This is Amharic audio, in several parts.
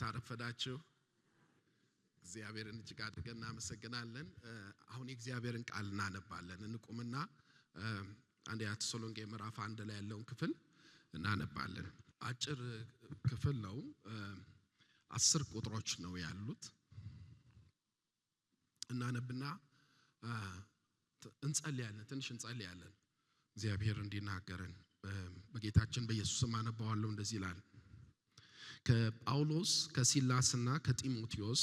አረፈዳችሁ እግዚአብሔርን እጅግ አድርገን እናመሰግናለን። አሁን የእግዚአብሔርን ቃል እናነባለን። እንቁምና አንደኛ ተሰሎንቄ ምዕራፍ 1 ላይ ያለውን ክፍል እናነባለን። አጭር ክፍል ነው። 10 ቁጥሮች ነው ያሉት። እናነብና እንጸልያለን። ትንሽ እንጸልያለን እግዚአብሔር እንዲናገረን። በጌታችን በኢየሱስ ስም አነባዋለሁ። እንደዚህ ይላል። ከጳውሎስ ከሲላስና ከጢሞቴዎስ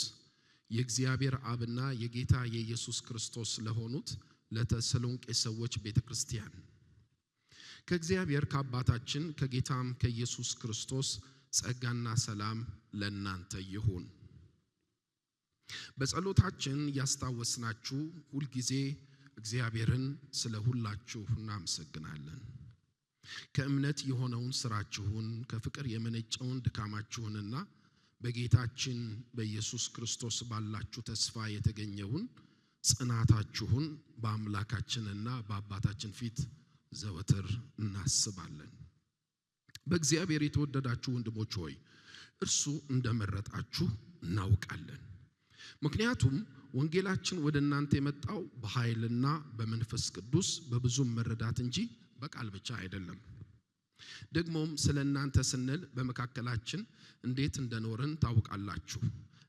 የእግዚአብሔር አብና የጌታ የኢየሱስ ክርስቶስ ለሆኑት ለተሰሎንቄ ሰዎች ቤተክርስቲያን ከእግዚአብሔር ከአባታችን ከጌታም ከኢየሱስ ክርስቶስ ጸጋና ሰላም ለእናንተ ይሁን። በጸሎታችን ያስታወስናችሁ ሁሉ ጊዜ እግዚአብሔርን ስለ ሁላችሁ እናመሰግናለን። ከእምነት የሆነውን ስራችሁን ከፍቅር የመነጨውን ድካማችሁንና በጌታችን በኢየሱስ ክርስቶስ ባላችሁ ተስፋ የተገኘውን ጽናታችሁን በአምላካችንና በአባታችን ፊት ዘወትር እናስባለን። በእግዚአብሔር የተወደዳችሁ ወንድሞች ሆይ እርሱ እንደመረጣችሁ እናውቃለን። ምክንያቱም ወንጌላችን ወደ እናንተ የመጣው በኃይልና በመንፈስ ቅዱስ በብዙ መረዳት እንጂ በቃል ብቻ አይደለም። ደግሞም ስለናንተ ስንል በመካከላችን እንዴት እንደኖርን ታውቃላችሁ።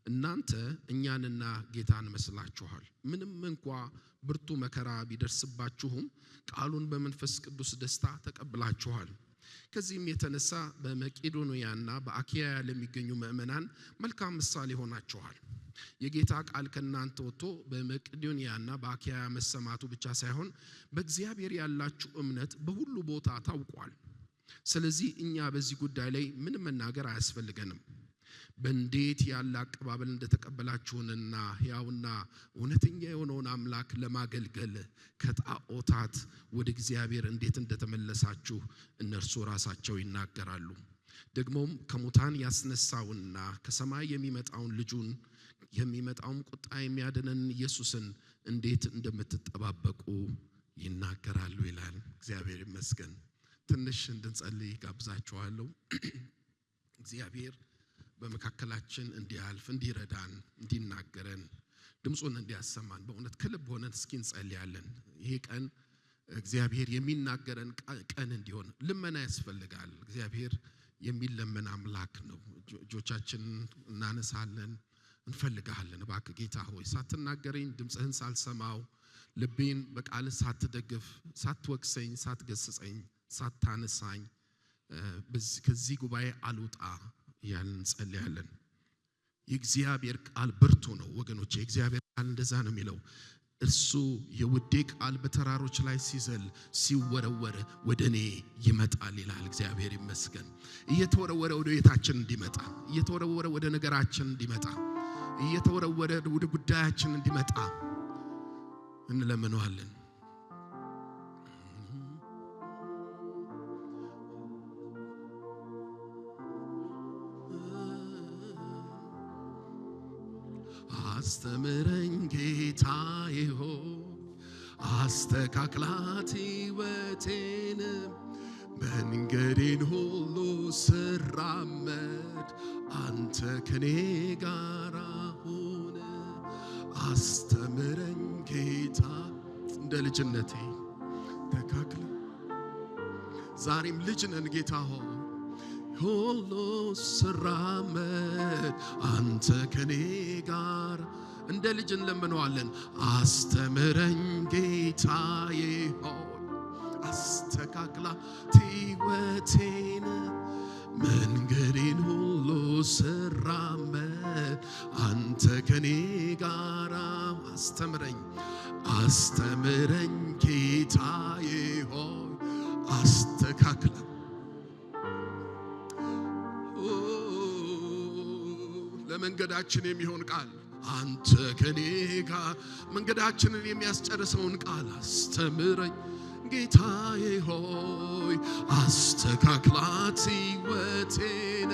እናንተ እኛንና ጌታን መስላችኋል። ምንም እንኳን ብርቱ መከራ ቢደርስባችሁም ቃሉን በመንፈስ ቅዱስ ደስታ ተቀብላችኋል። ከዚህም የተነሳ በመቄዶንያና በአኪያ ለሚገኙ ምእመናን መልካም ምሳሌ ሆናችኋል። የጌታ ቃል ከናንተ ወጥቶ በመቄዶንያና በአኪያ መሰማቱ ብቻ ሳይሆን በእግዚአብሔር ያላችሁ እምነት በሁሉ ቦታ ታውቋል። ስለዚህ እኛ በዚህ ጉዳይ ላይ ምን መናገር አያስፈልገንም። በእንዴት ያለ አቀባበል እንደተቀበላችሁንና ሕያውና እውነተኛ የሆነውን አምላክ ለማገልገል ከጣዖታት ወደ እግዚአብሔር እንዴት እንደተመለሳችሁ እነርሱ ራሳቸው ይናገራሉ። ደግሞም ከሙታን ያስነሳውና ከሰማይ የሚመጣውን ልጁን የሚመጣውን ቁጣ የሚያድነን ኢየሱስን እንዴት እንደምትጠባበቁ ይናገራሉ ይላል። እግዚአብሔር ይመስገን። ትንሽ እንድንጸልይ ጋብዛችኋለሁ። እግዚአብሔር በመካከላችን እንዲያልፍ እንዲረዳን እንዲናገረን ድምጹን እንዲያሰማን በእውነት ከልብ ሆነን እስኪ እንጸልያለን። ይሄ ቀን እግዚአብሔር የሚናገረን ቀን እንዲሆን ልመና ያስፈልጋል። እግዚአብሔር የሚለመን አምላክ ነው። እጆቻችንን እናነሳለን፣ እንፈልጋለን። እባክህ ጌታ ሆይ ሳትናገረኝ ድምጽህን ሳልሰማው ልቤን በቃል ሳትደግፍ ሳትወቅሰኝ ሳትገስጸኝ ሳታነሳኝ ከዚህ ጉባኤ አልውጣ ያልን ጸልያለን። የእግዚአብሔር ቃል ብርቱ ነው ወገኖቼ። የእግዚአብሔር ቃል እንደዛ ነው የሚለው። እርሱ የውዴ ቃል በተራሮች ላይ ሲዘል ሲወረወር ወደኔ ይመጣል ይላል። እግዚአብሔር ይመስገን። እየተወረወረ ወደ ቤታችን እንዲመጣ፣ እየተወረወረ ወደ ነገራችን እንዲመጣ፣ እየተወረወረ ወደ ጉዳያችን እንዲመጣ እንለምነዋለን። አስተምረኝ ጌታዬ ሆይ አስተካክላት ሕይወቴን መንገዴን ሁሉ ስራመድ አንተ ከኔ ጋር ሁን። አስተምረኝ ጌታ እንደ ልጅነቴ ተካክለ ዛሬም ልጅ ነን ጌታ ሆይ ሁሉ ስራመድ አንተ ከኔ ጋር እንደ ልጅ እንለምነዋለን። አስተምረኝ ጌታዬ ሆይ አስተካክላት ሕይወቴን መንገዴን ሁሉ ስራመድ አንተ ከኔ ጋር አስተምረኝ አስተምረኝ ጌታዬ ሆይ አስተካክላት ለመንገዳችን የሚሆን ቃል አንተ ከኔ ጋር መንገዳችንን የሚያስጨርሰውን ቃል አስተምረኝ ጌታዬ ሆይ አስተካክላት ሕይወቴን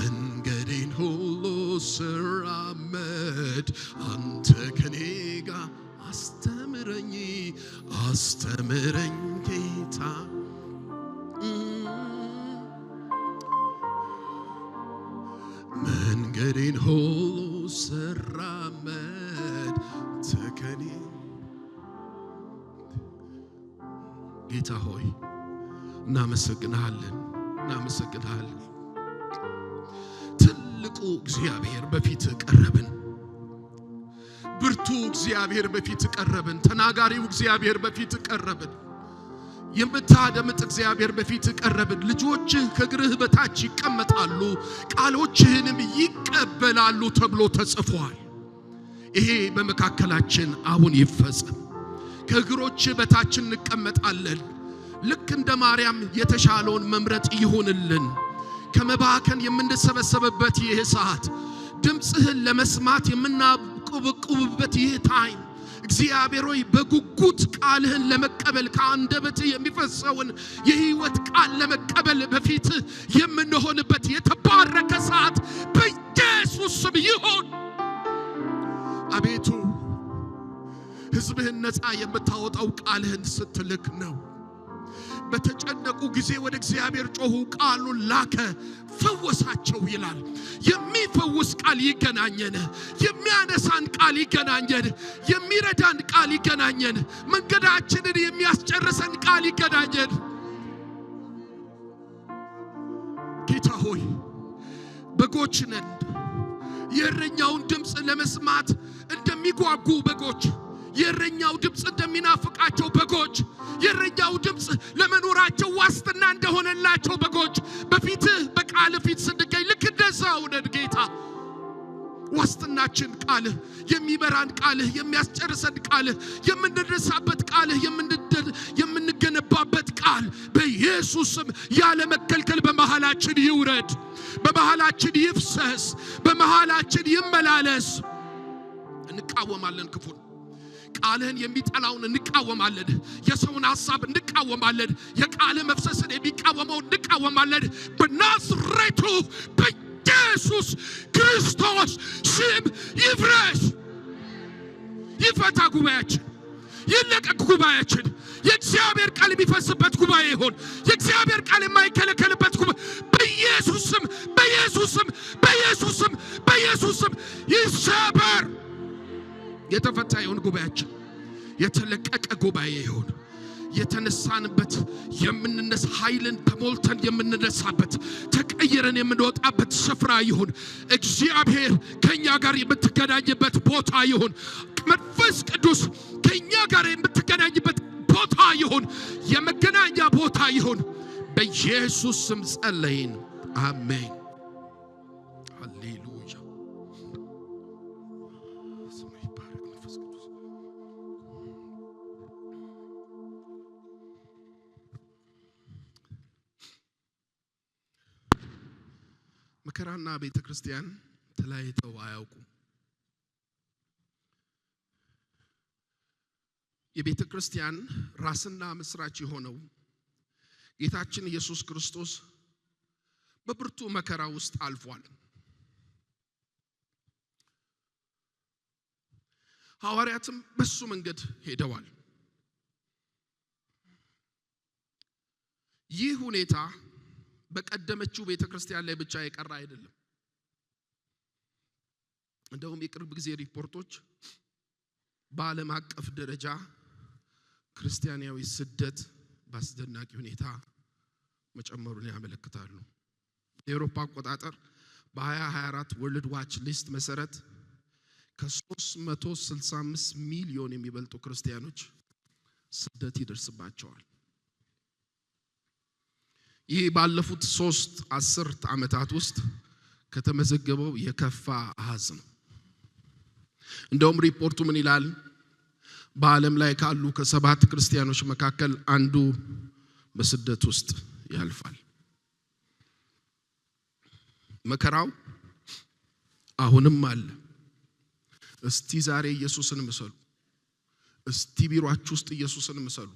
መንገዴን ሁሉ ስራመድ አንተ ከኔ ጋር አስተምረኝ አስተምረኝ ጌታ መንገዴን ሁሉ ስራመድ ተከኔ ጌታ ሆይ እናመሰግናለን። ትልቁ እግዚአብሔር በፊት ቀረብን። ብርቱ እግዚአብሔር በፊት ቀረብን። ተናጋሪው እግዚአብሔር በፊት ቀረብን። የምታደምጥ እግዚአብሔር በፊት ቀረብን። ልጆችህ ከእግርህ በታች ይቀመጣሉ ቃሎችህንም ይቀበላሉ ተብሎ ተጽፏል። ይሄ በመካከላችን አሁን ይፈጸም። ከእግሮች በታች እንቀመጣለን። ልክ እንደ ማርያም የተሻለውን መምረጥ ይሁንልን። ከመባከን የምንሰበሰብበት ይህ ሰዓት፣ ድምጽህን ለመስማት የምናቆበቁብበት ይህ ታይም እግዚአብሔር ሆይ በጉጉት ቃልህን ለመቀበል ከአንደበትህ የሚፈሰውን የሕይወት ቃል ለመቀበል በፊት የምንሆንበት የተባረከ ሰዓት በኢየሱስ ስም ይሁን። አቤቱ ሕዝብህን ነፃ የምታወጣው ቃልህን ስትልክ ነው። በተጨነቁ ጊዜ ወደ እግዚአብሔር ጮኹ፣ ቃሉን ላከ ፈወሳቸው ይላል። የሚፈውስ ቃል ይገናኘን፣ የሚያነሳን ቃል ይገናኘን፣ የሚረዳን ቃል ይገናኘን፣ መንገዳችንን የሚያስጨርሰን ቃል ይገናኘን። ጌታ ሆይ በጎች ነን። የእረኛውን ድምፅ ለመስማት እንደሚጓጉ በጎች፣ የእረኛው ድምፅ እንደሚናፍቃቸው በጎች፣ የእረኛው ድምፅ ለመኖራቸው ዋስትና እንደሆነላቸው በጎች በፊትህ በቃል ፊት ስንገኝ ልክ እንደዛው ነን ጌታ። ዋስትናችን ቃልህ፣ የሚበራን ቃልህ፣ የሚያስጨርሰን ቃልህ፣ የምንደርሳበት ቃልህ፣ የምንገነባበት ቃል በኢየሱስ ስም ያለ መከልከል በመሃላችን ይውረድ፣ በመሃላችን ይፍሰስ፣ በመሃላችን ይመላለስ። እንቃወማለን ክፉን፣ ቃልህን የሚጠላውን እንቃወማለን። የሰውን ሐሳብ እንቃወማለን። የቃልህ መፍሰስን የሚቃወመው እንቃወማለን። በናዝሬቱ በኢየሱስ ክርስቶስ ስም ይፍረስ። ይፈታ ጉባኤያችን፣ ይለቀቅ ጉባኤያችን። የእግዚአብሔር ቃል የሚፈስበት ጉባኤ ይሁን። የእግዚአብሔር ቃል የማይከለከልበት ጉባኤ በኢየሱስ ስም፣ በኢየሱስ ስም፣ በኢየሱስ ስም፣ በኢየሱስ ስም ይሰበር። የተፈታ ይሁን ጉባኤያችን። የተለቀቀ ጉባኤ ይሁን። የተነሳንበት የምንነሳ ኃይልን ተሞልተን የምንነሳበት ተቀየረን የምንወጣበት ስፍራ ይሁን። እግዚአብሔር ከኛ ጋር የምትገናኝበት ቦታ ይሁን። መንፈስ ቅዱስ ከኛ ጋር የምትገናኝበት ቦታ ይሁን። የመገናኛ ቦታ ይሁን። በኢየሱስ ስም ጸለይን። አሜን። ሃሌሉያ። ስሙ ይባረክ። መንፈስ ቅዱስ መከራና ቤተክርስቲያን ተለያይተው አያውቁም። የቤተክርስቲያን ራስና መስራች የሆነው ጌታችን ኢየሱስ ክርስቶስ በብርቱ መከራ ውስጥ አልፏል። ሐዋርያትም በሱ መንገድ ሄደዋል። ይህ ሁኔታ በቀደመችው ቤተክርስቲያን ላይ ብቻ የቀረ አይደለም። እንደውም የቅርብ ጊዜ ሪፖርቶች በዓለም አቀፍ ደረጃ ክርስቲያናዊ ስደት በአስደናቂ ሁኔታ መጨመሩን ያመለክታሉ። የአውሮፓ አቆጣጠር በ2024 ወርልድ ዋች ሊስት መሰረት ከ365 ሚሊዮን የሚበልጡ ክርስቲያኖች ስደት ይደርስባቸዋል። ይህ ባለፉት 3 አስርት ዓመታት ውስጥ ከተመዘገበው የከፋ አሃዝ ነው። እንደውም ሪፖርቱ ምን ይላል? በዓለም ላይ ካሉ ከ7 ክርስቲያኖች መካከል አንዱ በስደት ውስጥ ያልፋል። መከራው አሁንም አለ። እስቲ ዛሬ ኢየሱስን ምሰሉ። እስቲ ቢሮአችሁ ውስጥ ኢየሱስን ምሰሉ።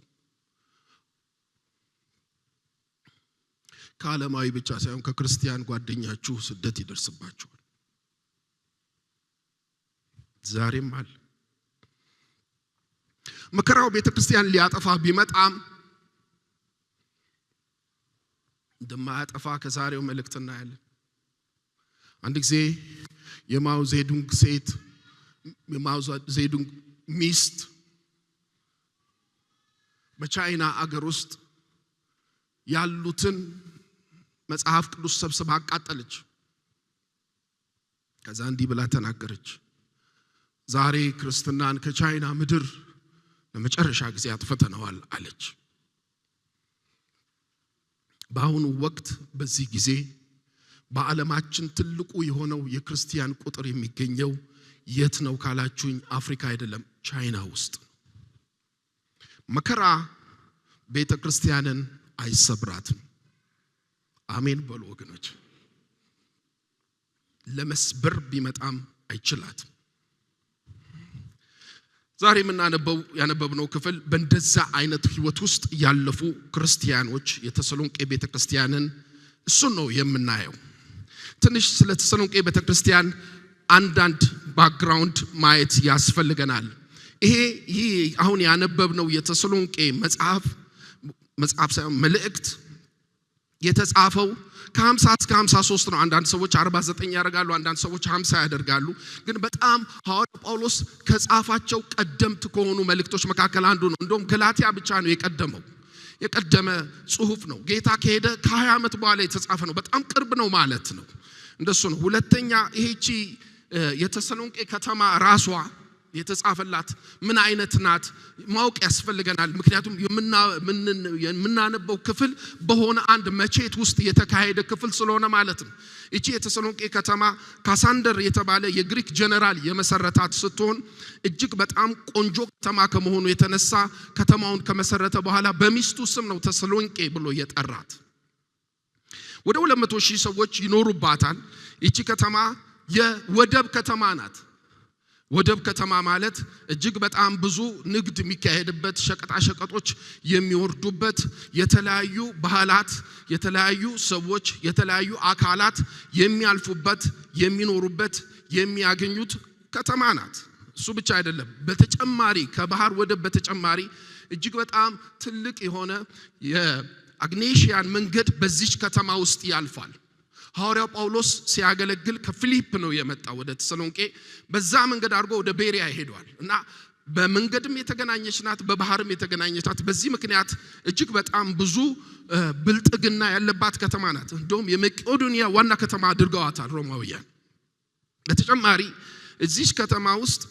ከዓለማዊ ብቻ ሳይሆን ከክርስቲያን ጓደኛችሁ ስደት ይደርስባችኋል። ዛሬም አለ። መከራው ቤተክርስቲያን ሊያጠፋ ቢመጣም እንደማያጠፋ ከዛሬው መልእክት እናያለን። አንድ ጊዜ የማው ዜዱንግ ሴት የማው ዜዱንግ ሚስት በቻይና አገር ውስጥ ያሉትን መጽሐፍ ቅዱስ ሰብስባ አቃጠለች። ከዛ እንዲህ ብላ ተናገረች፣ ዛሬ ክርስትናን ከቻይና ምድር ለመጨረሻ ጊዜ አጥፍተነዋል አለች። በአሁኑ ወቅት በዚህ ጊዜ በዓለማችን ትልቁ የሆነው የክርስቲያን ቁጥር የሚገኘው የት ነው ካላችሁኝ አፍሪካ አይደለም ቻይና ውስጥ። መከራ ቤተክርስቲያንን አይሰብራትም። አሜን በሉ ወገኖች። ለመስበር ቢመጣም አይችላትም። ዛሬ ያነበብነው ክፍል በእንደዛ አይነት ህይወት ውስጥ ያለፉ ክርስቲያኖች የተሰሎንቄ ቤተክርስቲያንን እሱን ነው የምናየው። ትንሽ ስለ ተሰሎንቄ ቤተክርስቲያን አንዳንድ ባክግራውንድ ማየት ያስፈልገናል። ይሄ አሁን ያነበብነው የተሰሎንቄ መጽሐፍ ሳይሆን መልእክት የተጻፈው ከ50 እስከ 53 ነው። አንዳንድ ሰዎች 49 ያደርጋሉ፣ አንዳንድ ሰዎች 50 ያደርጋሉ። ግን በጣም ሐዋርያው ጳውሎስ ከጻፋቸው ቀደምት ከሆኑ መልእክቶች መካከል አንዱ ነው። እንደውም ገላትያ ብቻ ነው የቀደመ ጽሑፍ ነው። ጌታ ከሄደ ከ20 ዓመት በኋላ የተጻፈ ነው። በጣም ቅርብ ነው ማለት ነው። እንደሱ ነው። ሁለተኛ ይሄቺ የተሰሎንቄ ከተማ ራሷ የተጻፈላት ምን አይነት ናት ማወቅ ያስፈልገናል። ምክንያቱም የምናነበው ክፍል በሆነ አንድ መቼት ውስጥ የተካሄደ ክፍል ስለሆነ ማለት ነው። እቺ የተሰሎንቄ ከተማ ካሳንደር የተባለ የግሪክ ጀነራል የመሰረታት ስትሆን እጅግ በጣም ቆንጆ ከተማ ከመሆኑ የተነሳ ከተማውን ከመሰረተ በኋላ በሚስቱ ስም ነው ተሰሎንቄ ብሎ የጠራት። ወደ 200,000 ሰዎች ይኖሩባታል። እቺ ከተማ የወደብ ከተማ ናት። ወደብ ከተማ ማለት እጅግ በጣም ብዙ ንግድ የሚካሄድበት፣ ሸቀጣ ሸቀጦች የሚወርዱበት፣ የተለያዩ ባህላት፣ የተለያዩ ሰዎች፣ የተለያዩ አካላት የሚያልፉበት፣ የሚኖሩበት፣ የሚያገኙት ከተማ ናት። እሱ ብቻ አይደለም። በተጨማሪ ከባህር ወደብ በተጨማሪ እጅግ በጣም ትልቅ የሆነ የአግኔሽያን መንገድ በዚች ከተማ ውስጥ ያልፋል። ሐዋርያው ጳውሎስ ሲያገለግል ከፊሊፕ ነው የመጣው ወደ ተሰሎንቄ። በዛ መንገድ አድርጎ ወደ ቤሪያ ሄዷል እና በመንገድም የተገናኘች ናት፣ በባህርም የተገናኘች ናት። በዚህ ምክንያት እጅግ በጣም ብዙ ብልጥግና ያለባት ከተማ ናት። እንደውም የመቄዶንያ ዋና ከተማ አድርገዋታል ሮማውያን። በተጨማሪ እዚህ ከተማ ውስጥ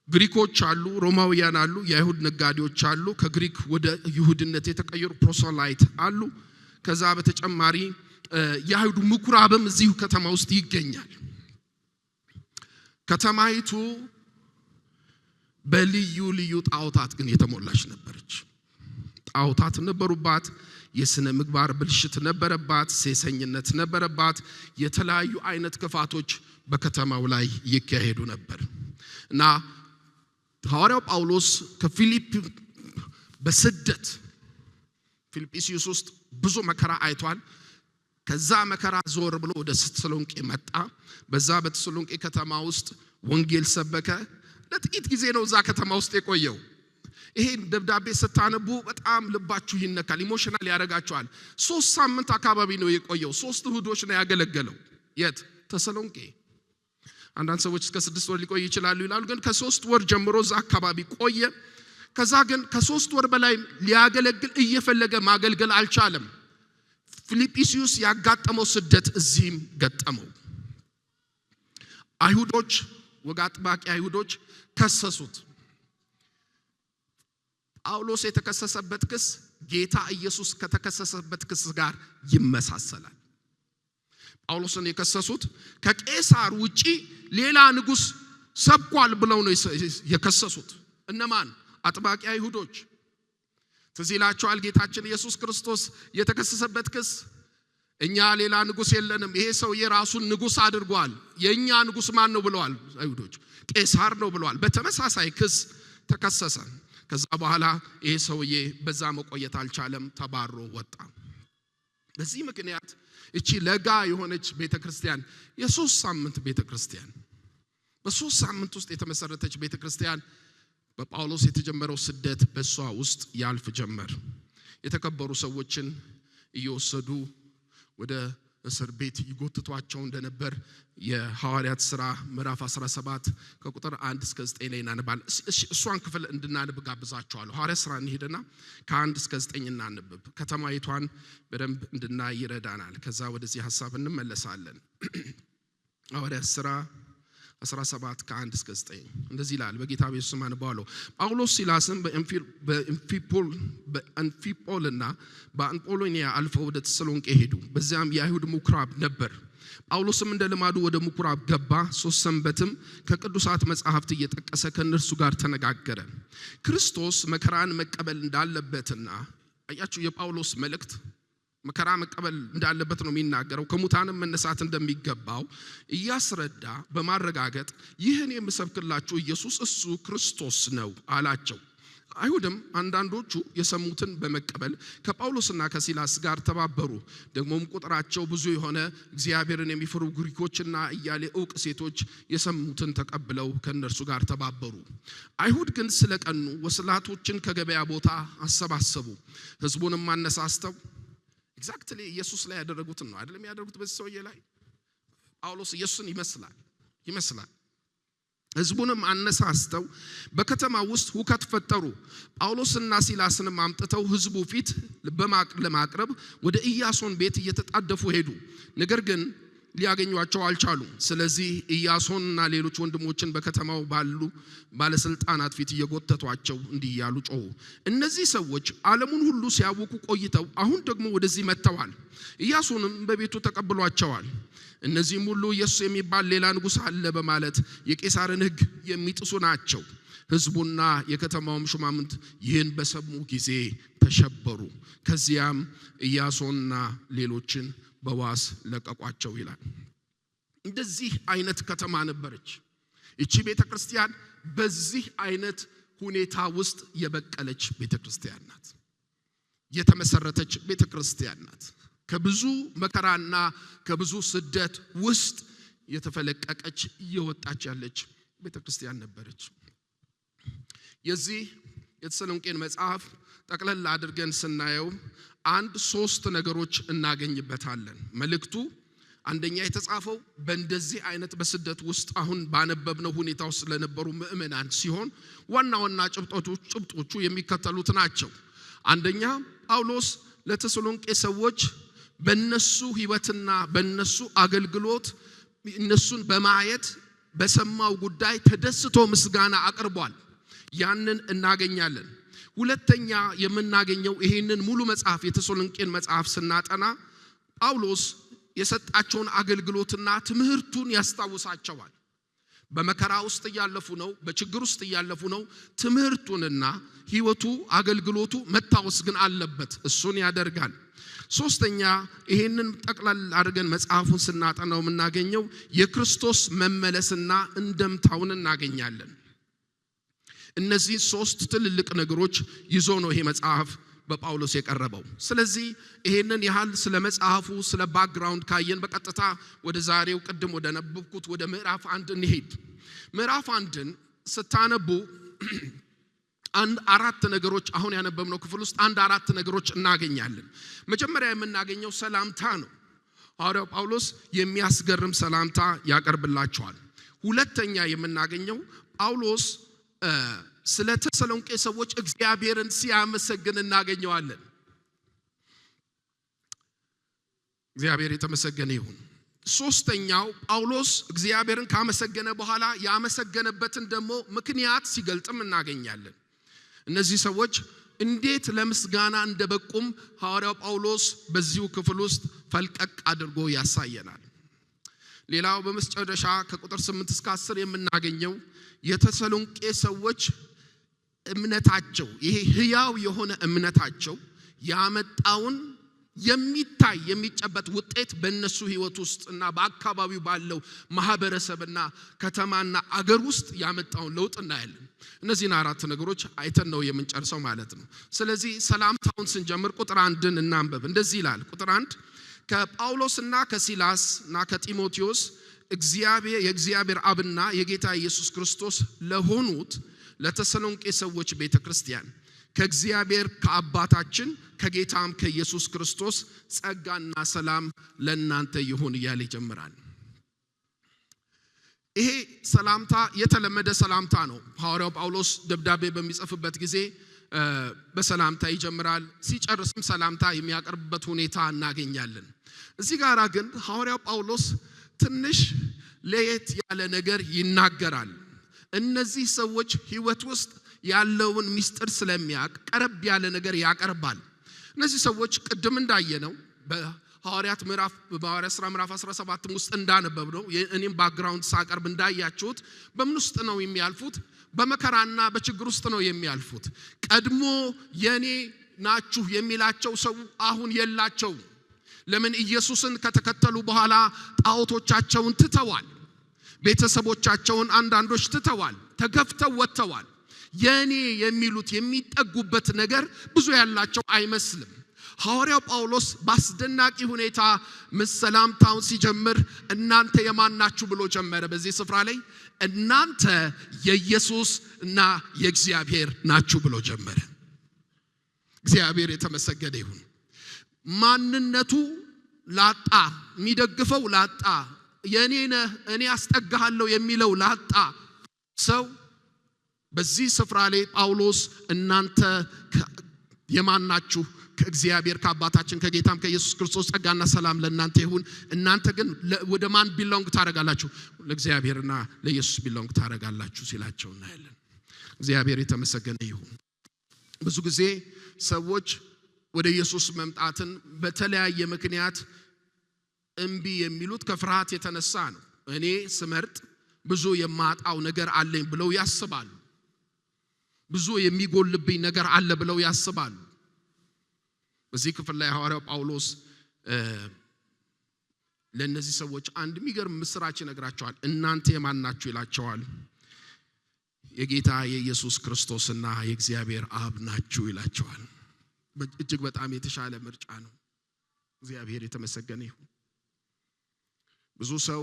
ግሪኮች አሉ፣ ሮማውያን አሉ፣ የአይሁድ ነጋዴዎች አሉ፣ ከግሪክ ወደ ይሁድነት የተቀየሩ ፕሮሶላይት አሉ። ከዛ በተጨማሪ የአይሁድ ምኩራብም እዚሁ ከተማ ውስጥ ይገኛል። ከተማይቱ በልዩ ልዩ ጣዖታት ግን የተሞላች ነበረች። ጣዖታት ነበሩባት፣ የሥነ ምግባር ብልሽት ነበረባት፣ ሴሰኝነት ነበረባት፣ የተለያዩ አይነት ክፋቶች በከተማው ላይ ይካሄዱ ነበር እና ሐዋርያው ጳውሎስ ከፊሊፕ በስደት ፊልጵስዩስ ውስጥ ብዙ መከራ አይቷል። ከዛ መከራ ዞር ብሎ ወደ ተሰሎንቄ መጣ። በዛ በተሰሎንቄ ከተማ ውስጥ ወንጌል ሰበከ። ለጥቂት ጊዜ ነው እዛ ከተማ ውስጥ የቆየው። ይሄን ደብዳቤ ስታነቡ በጣም ልባችሁ ይነካል፣ ኢሞሽናል ያደርጋችኋል። 3 ሳምንት አካባቢ ነው የቆየው። 3 እሁዶች ነው ያገለገለው። የት? ተሰሎንቄ። አንዳንድ ሰዎች እስከ 6 ወር ሊቆይ ይችላሉ ይላሉ፣ ግን ከ3 ወር ጀምሮ እዛ አካባቢ ቆየ። ከዛ ግን ከ3 ወር በላይ ሊያገለግል እየፈለገ ማገልገል አልቻለም። ፊልጵስዩስ ያጋጠመው ስደት እዚህም ገጠመው። አይሁዶች፣ ወግ አጥባቂ አይሁዶች ከሰሱት። ጳውሎስ የተከሰሰበት ክስ ጌታ ኢየሱስ ከተከሰሰበት ክስ ጋር ይመሳሰላል። ጳውሎስን የከሰሱት ከቄሳር ውጪ ሌላ ንጉስ ሰብኳል ብለው ነው የከሰሱት። እነማን? አጥባቂ አይሁዶች። ትዝ ይላችኋል ጌታችን ኢየሱስ ክርስቶስ የተከሰሰበት ክስ እኛ ሌላ ንጉስ የለንም፣ ይሄ ሰው የራሱን ንጉስ አድርጓል፣ የኛ ንጉስ ማን ነው ብለዋል አይሁዶች። ቄሳር ነው ብለዋል። በተመሳሳይ ክስ ተከሰሰ። ከዛ በኋላ ይሄ ሰውዬ በዛ መቆየት አልቻለም፣ ተባሮ ወጣ። በዚህ ምክንያት እቺ ለጋ የሆነች ቤተክርስቲያን የ3 ሳምንት ቤተክርስቲያን በ3 ሳምንት ውስጥ የተመሰረተች ቤተክርስቲያን በጳውሎስ የተጀመረው ስደት በሷ ውስጥ ያልፍ ጀመር። የተከበሩ ሰዎችን እየወሰዱ ወደ እስር ቤት ይጎትቷቸው እንደነበር የሐዋርያት ሥራ ምዕራፍ 17 ከቁጥር 1 እስከ 9 ላይ እናነባለን። እሷን ክፍል እንድናነብ ጋብዛችኋለሁ። ሐዋርያት ሥራ እንሄድና ከ1 እስከ 9 እናነብ። ከተማይቷን በደንብ እንድናይ ይረዳናል። ከዛ ወደዚህ ሐሳብ እንመለሳለን። ሐዋርያት ሥራ 17 ከ1 እስከ 9 እንደዚህ ይላል። በጌታ ኢየሱስ ስም አነባለሁ። ጳውሎስ ሲላስም በአንፊጶልና በአንጶሎንያ አልፈው ወደ ተሰሎንቄ ሄዱ። በዚያም የአይሁድ ምኩራብ ነበር። ጳውሎስም እንደ ልማዱ ወደ ምኩራብ ገባ። 3 ሰንበትም ከቅዱሳት መጻሕፍት እየጠቀሰ ከእነርሱ ጋር ተነጋገረ። ክርስቶስ መከራን መቀበል እንዳለበትና አያችሁ የጳውሎስ መልእክት መከራ መቀበል እንዳለበት ነው የሚናገረው። ከሙታንም መነሳት እንደሚገባው እያስረዳ በማረጋገጥ ይህን የምሰብክላችሁ ኢየሱስ እሱ ክርስቶስ ነው አላቸው። አይሁድም አንዳንዶቹ የሰሙትን በመቀበል ከጳውሎስና ከሲላስ ጋር ተባበሩ። ደግሞም ቁጥራቸው ብዙ የሆነ እግዚአብሔርን የሚፈሩ ግሪኮችና እያሌ ዕውቅ ሴቶች የሰሙትን ተቀብለው ከእነርሱ ጋር ተባበሩ። አይሁድ ግን ስለቀኑ ወስላቶችን ከገበያ ቦታ አሰባሰቡ። ሕዝቡንም አነሳስተው ኤግዛክትሊ ኢየሱስ ላይ ያደረጉትን ነው አይደለም ያደረጉት። በዚህ ሰውዬ ላይ ጳውሎስ ኢየሱስን ይመስላል። ሕዝቡንም አነሳስተው በከተማ ውስጥ ሁከት ፈጠሩ። ጳውሎስና ሲላስንም አምጥተው ሕዝቡ ፊት ለማቅረብ ወደ ኢያሶን ቤት እየተጣደፉ ሄዱ። ነገር ግን ሊያገኟቸው አልቻሉም። ስለዚህ ኢያሶንና ሌሎች ወንድሞችን በከተማው ባሉ ባለስልጣናት ፊት እየጎተቷቸው እንዲህ ያሉ ጮሁ፣ እነዚህ ሰዎች ዓለሙን ሁሉ ሲያውኩ ቆይተው አሁን ደግሞ ወደዚህ መጥተዋል። ኢያሶንም በቤቱ ተቀብሏቸዋል። እነዚህም ሁሉ ኢየሱስ የሚባል ሌላ ንጉሥ አለ በማለት የቄሳርን ሕግ የሚጥሱ ናቸው። ሕዝቡና የከተማውም ሹማምንት ይህን በሰሙ ጊዜ ተሸበሩ። ከዚያም ኢያሶንና ሌሎችን በዋስ ለቀቋቸው ይላል። እንደዚህ አይነት ከተማ ነበረች እቺ ቤተክርስቲያን። በዚህ አይነት ሁኔታ ውስጥ የበቀለች ቤተክርስቲያን ናት። የተመሰረተች ቤተክርስቲያን ናት። ከብዙ መከራና ከብዙ ስደት ውስጥ የተፈለቀቀች እየወጣች ያለች ቤተክርስቲያን ነበረች። የዚህ የተሰሎንቄን መጽሐፍ ጠቅለል አድርገን ስናየው 3 ነገሮች እናገኝበታለን። መልእክቱ አንደኛ የተጻፈው በእንደዚህ አይነት በስደት ውስጥ አሁን ባነበብነው ሁኔታ ውስጥ ለነበሩ ምእመናን ሲሆን ዋና ጭብጦቹ የሚከተሉት ናቸው። አንደኛ ጳውሎስ ለተሰሎንቄ ሰዎች በእነሱ ሕይወትና በእነሱ አገልግሎት እነሱን በማየት በሰማው ጉዳይ ተደስቶ ምስጋና አቅርቧል። ያንን እናገኛለን። ሁለተኛ የምናገኘው ይሄንን ሙሉ መጽሐፍ የተሰሎንቄን መጽሐፍ ስናጠና ጳውሎስ የሰጣቸውን አገልግሎትና ትምህርቱን ያስታውሳቸዋል። በመከራ ውስጥ ያለፉ ነው፣ በችግር ውስጥ ያለፉ ነው። ትምህርቱንና ሕይወቱ አገልግሎቱ መታወስ ግን አለበት። እሱን ያደርጋል። ሶስተኛ ይሄንን ጠቅላላ አድርገን መጽሐፉን ስናጠናው የምናገኘው የክርስቶስ መመለስና እንደምታውን እናገኛለን። እነዚህ 3 ትልልቅ ነገሮች ይዞ ነው ይሄ መጽሐፍ በጳውሎስ የቀረበው። ስለዚህ ይሄንን ያህል ስለ መጽሐፉ ስለ ባክግራውንድ ካየን በቀጥታ ወደ ዛሬው ቅድም ወደ ነበብኩት ወደ ምዕራፍ 1 እንሄድ። ምዕራፍ 1ን ስታነቡ 4 ነገሮች አሁን ያነበብነው ክፍል ውስጥ 4 ነገሮች እናገኛለን። መጀመሪያ የምናገኘው ሰላምታ ነው። ሐዋርያው ጳውሎስ የሚያስገርም ሰላምታ ያቀርብላቸዋል። ሁለተኛ የምናገኘው ጳውሎስ ስለ ተሰሎንቄ ሰዎች እግዚአብሔርን ሲያመሰግን እናገኘዋለን። እግዚአብሔር የተመሰገነ ይሁን። ሶስተኛው ጳውሎስ እግዚአብሔርን ካመሰገነ በኋላ ያመሰገነበትን ደግሞ ምክንያት ሲገልጥም እናገኛለን። እነዚህ ሰዎች እንዴት ለምስጋና እንደበቁም ሐዋርያው ጳውሎስ በዚሁ ክፍል ውስጥ ፈልቀቅ አድርጎ ያሳየናል። ሌላው በመጨረሻ ከቁጥር 8 እስከ 10 የምናገኘው የተሰሎንቄ ሰዎች እምነታቸው ይሄ ሕያው የሆነ እምነታቸው ያመጣውን የሚታይ የሚጨበጥ ውጤት በእነሱ ሕይወት ውስጥና በአካባቢው ባለው ማህበረሰብና ከተማና አገር ውስጥ ያመጣውን ለውጥ እናያለን። እነዚህን 4 ነገሮች አይተን ነው የምንጨርሰው ማለት ነው። ስለዚህ ሰላምታውን ስንጀምር ቁጥር 1ን እናንበብ። እንደዚህ ይላል። ቁጥር 1 ከጳውሎስና ከሲላስና ከጢሞቴዎስ የእግዚአብሔር አብና የጌታ ኢየሱስ ክርስቶስ ለሆኑት ለተሰሎንቄ ሰዎች ቤተክርስቲያን ከእግዚአብሔር ከአባታችን ከጌታም ከኢየሱስ ክርስቶስ ጸጋና ሰላም ለእናንተ ይሁን እያለ ይጀምራል። ይሄ ሰላምታ የተለመደ ሰላምታ ነው። ሐዋርያው ጳውሎስ ደብዳቤ በሚጽፍበት ጊዜ በሰላምታ ይጀምራል። ሲጨርስም ሰላምታ የሚያቀርብበት ሁኔታ እናገኛለን። እዚህ ጋር ግን ሐዋርያው ጳውሎስ ትንሽ ለየት ያለ ነገር ይናገራል። እነዚህ ሰዎች ሕይወት ውስጥ ያለውን ምስጢር ስለሚያውቅ ቀረብ ያለ ነገር ያቀርባል። እነዚህ ሰዎች ቅድም እንዳየነው በሐዋርያት ሥራ ምዕራፍ 17 ውስጥ እንዳነበብነው እኔም ባክግራውንድ ሳቀርብ እንዳያችሁት በምን ውስጥ ነው የሚያልፉት? በመከራና በችግር ውስጥ ነው የሚያልፉት። ቀድሞ የኔ ናችሁ የሚላቸው ሰው አሁን የላቸው። ለምን? ኢየሱስን ከተከተሉ በኋላ ጣዖቶቻቸውን ትተዋል። ቤተሰቦቻቸውን አንዳንዶች ትተዋል። ተገፍተው ወጥተዋል። የኔ የሚሉት የሚጠጉበት ነገር ብዙ ያላቸው አይመስልም። ሐዋርያው ጳውሎስ በአስደናቂ ሁኔታ ሰላምታውን ሲጀምር እናንተ የማን ናችሁ ብሎ ጀመረ። በዚህ ስፍራ ላይ እናንተ የኢየሱስ እና የእግዚአብሔር ናችሁ ብሎ ጀመረ። እግዚአብሔር የተመሰገነ ይሁን። ማንነቱ ላጣ፣ የሚደግፈው ላጣ፣ የኔ ነህ እኔ አስጠጋሃለሁ የሚለው ላጣ ሰው በዚህ ስፍራ ላይ ጳውሎስ እናንተ የማን ናችሁ? ከእግዚአብሔር ከአባታችን ከጌታም ከኢየሱስ ክርስቶስ ጸጋና ሰላም ለእናንተ ይሁን። እናንተ ግን ወደ ማን ቢሎንግ ታረጋላችሁ? ለእግዚአብሔርና ለኢየሱስ ቢሎንግ ታረጋላችሁ ሲላቸው እናያለን። እግዚአብሔር የተመሰገነ ይሁን። ብዙ ጊዜ ሰዎች ወደ ኢየሱስ መምጣትን በተለያየ ምክንያት እምቢ የሚሉት ከፍርሃት የተነሳ ነው። እኔ ስመርጥ ብዙ የማጣው ነገር አለኝ ብለው ያስባሉ። ብዙ የሚጎልብኝ ነገር አለ ብለው ያስባሉ። በዚህ ክፍል ላይ ሐዋርያው ጳውሎስ ለነዚህ ሰዎች አንድ የሚገርም ምስራች ይነግራቸዋል። እናንተ የማን ናችሁ ይላቸዋል። የጌታ የኢየሱስ ክርስቶስና የእግዚአብሔር አብ ናችሁ ይላቸዋል። እጅግ በጣም የተሻለ ምርጫ ነው። እግዚአብሔር የተመሰገነ ይሁን። ብዙ ሰው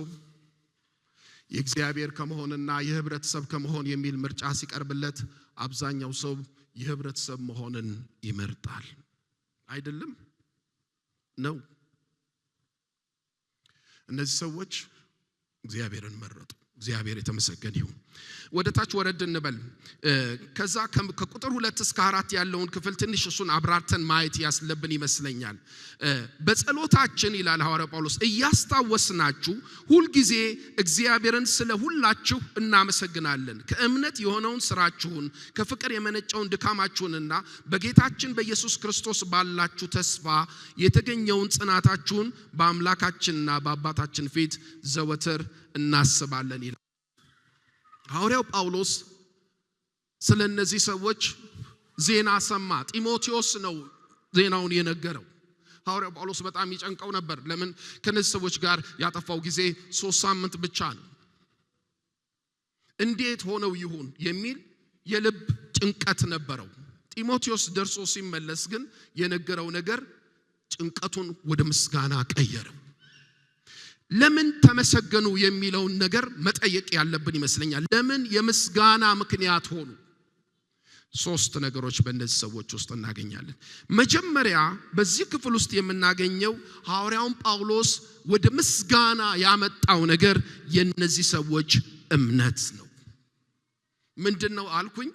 የእግዚአብሔር ከመሆንና የህብረተሰብ ከመሆን የሚል ምርጫ ሲቀርብለት አብዛኛው ሰው የህብረተሰብ መሆንን ይመርጣል። አይደለም ነው። እነዚህ ሰዎች እግዚአብሔርን መረጡ። እግዚአብሔር የተመሰገነ ይሁን። ወደ ታች ወረድ እንበል። ከዛ ከቁጥር 2 እስከ 4 ያለውን ክፍል ትንሽ እሱን አብራርተን ማየት ያስለብን ይመስለኛል። በጸሎታችን ይላል ሐዋርያው ጳውሎስ እያስታወስናችሁ ሁል ጊዜ እግዚአብሔርን ስለ ሁላችሁ እናመሰግናለን። ከእምነት የሆነውን ስራችሁን ከፍቅር የመነጨውን ድካማችሁንና በጌታችን በኢየሱስ ክርስቶስ ባላችሁ ተስፋ የተገኘውን ጽናታችሁን በአምላካችንና በአባታችን ፊት ዘወትር እናስባለን ይላል። ሐዋርያው ጳውሎስ ስለ እነዚህ ሰዎች ዜና ሰማ። ጢሞቴዎስ ነው ዜናውን የነገረው። ሐዋርያው ጳውሎስ በጣም ይጨንቀው ነበር። ለምን? ከነዚህ ሰዎች ጋር ያጠፋው ጊዜ 3 ሳምንት ብቻ ነው። እንዴት ሆነው ይሁን የሚል የልብ ጭንቀት ነበረው። ጢሞቴዎስ ደርሶ ሲመለስ ግን የነገረው ነገር ጭንቀቱን ወደ ምስጋና ቀየረው። ለምን ተመሰገኑ የሚለውን ነገር መጠየቅ ያለብን ይመስለኛል። ለምን የምስጋና ምክንያት ሆኑ? 3 ነገሮች በእነዚህ ሰዎች ውስጥ እናገኛለን። መጀመሪያ በዚህ ክፍል ውስጥ የምናገኘው ሐዋርያውን ጳውሎስ ወደ ምስጋና ያመጣው ነገር የነዚህ ሰዎች እምነት ነው። ምንድነው አልኩኝ?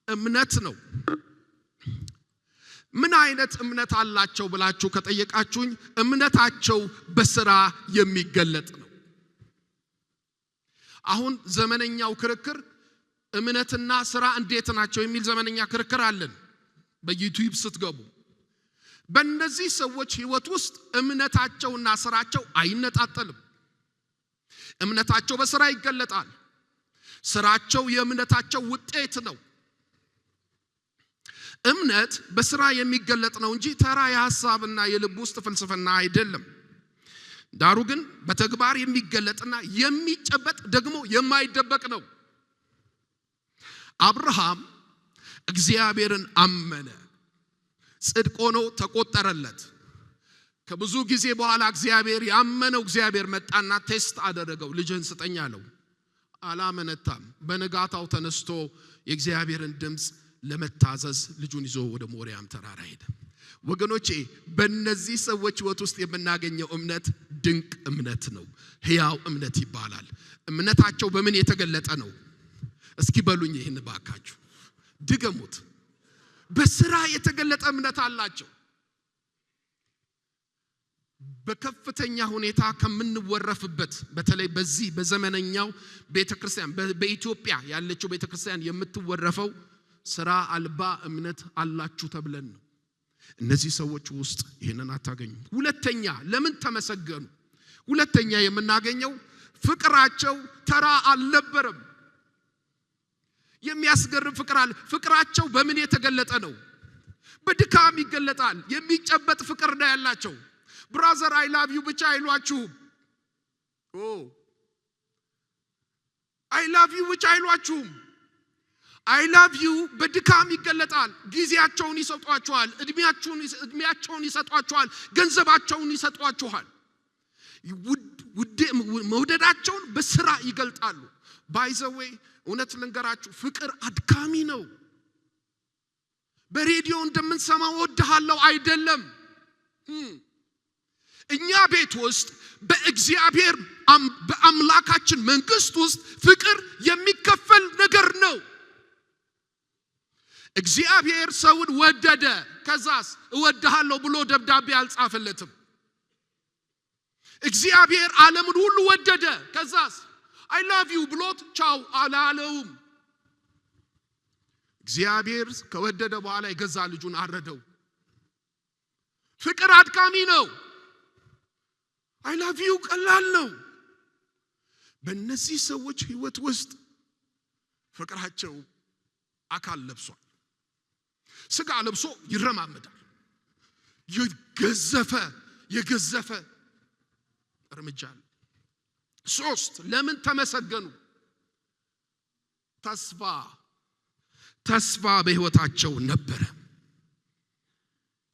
እምነት ነው። ምን አይነት እምነት አላቸው ብላችሁ ከጠየቃችሁኝ እምነታቸው በስራ የሚገለጥ ነው። አሁን ዘመነኛው ክርክር እምነትና ስራ እንዴት ናቸው የሚል ዘመነኛ ክርክር አለን። በዩቲዩብ ስትገቡ በእነዚህ ሰዎች ህይወት ውስጥ እምነታቸውና ስራቸው አይነጣጠልም። እምነታቸው በስራ ይገለጣል። ስራቸው የእምነታቸው ውጤት ነው። እምነት በስራ የሚገለጥ ነው እንጂ ተራ የሐሳብና የልብ ውስጥ ፍልስፍና አይደለም። ዳሩ ግን በተግባር የሚገለጥና የሚጨበጥ ደግሞ የማይደበቅ ነው። አብርሃም እግዚአብሔርን አመነ፣ ጽድቅ ሆኖ ተቆጠረለት። ከብዙ ጊዜ በኋላ እግዚአብሔር መጣና ቴስት አደረገው። ልጅህን ስጠኝ አለው። አላመነታም። በነጋታው ተነስቶ የእግዚአብሔርን ድምጽ ለመታዘዝ ልጁን ይዞ ወደ ሞሪያም ተራራ ሄደ። ወገኖቼ በእነዚህ ሰዎች ሕይወት ውስጥ የምናገኘው እምነት ድንቅ እምነት ነው። ሕያው እምነት ይባላል። እምነታቸው በምን የተገለጠ ነው? እስኪ በሉኝ ይሄን ባካችሁ ድገሙት። በስራ የተገለጠ እምነት አላቸው። በከፍተኛ ሁኔታ ከምንወረፍበት በተለይ በዚህ በዘመነኛው ቤተክርስቲያን በኢትዮጵያ ያለችው ቤተክርስቲያን የምትወረፈው ስራ አልባ እምነት አላችሁ ተብለን ነው። እነዚህ ሰዎች ውስጥ ይሄንን አታገኙ። ሁለተኛ ለምን ተመሰገኑ? ሁለተኛ የምናገኘው ፍቅራቸው ተራ አልነበረም። የሚያስገርም ፍቅር አለ። ፍቅራቸው በምን የተገለጠ ነው? በድካም ይገለጣል። የሚጨበጥ ፍቅር ነው ያላቸው። ብራዘር አይ ላቭ ዩ ብቻ አይሏችሁም። አይ ላቭ ዩ ብቻ አይሏችሁም። አይ ላቭ ዩ በድካም ይገለጣል። ጊዜያቸውን ይሰጧቸዋል፣ እድሜያቸውን ይሰጧቸዋል፣ ገንዘባቸውን ይሰጧቸዋል። መውደዳቸውን በስራ ይገልጣሉ። ባይ ዘ ዌይ እውነት ልንገራችሁ ፍቅር አድካሚ ነው። በሬዲዮ እንደምንሰማው ወድሃለሁ አይደለም። እኛ ቤት ውስጥ በእግዚአብሔር በአምላካችን መንግስት ውስጥ ፍቅር የሚከፈል ነገር ነው። እግዚአብሔር ሰውን ወደደ፣ ከዛስ እወድሃለሁ ብሎ ደብዳቤ አልጻፈለትም። እግዚአብሔር ዓለምን ሁሉ ወደደ፣ ከዛስ አይ ላቭ ዩ ብሎት ቻው አላለውም። እግዚአብሔር ከወደደ በኋላ የገዛ ልጁን አረደው። ፍቅር አድካሚ ነው። አይ ላቭ ዩ ቀላል ነው። በእነዚህ ሰዎች ሕይወት ውስጥ ፍቅራቸው አካል ለብሷል። ስጋ ለብሶ ይረማመዳል። የገዘፈ እርምጃ። ሶስት ለምን ተመሰገኑ? ተስፋ በሕይወታቸው ነበረ።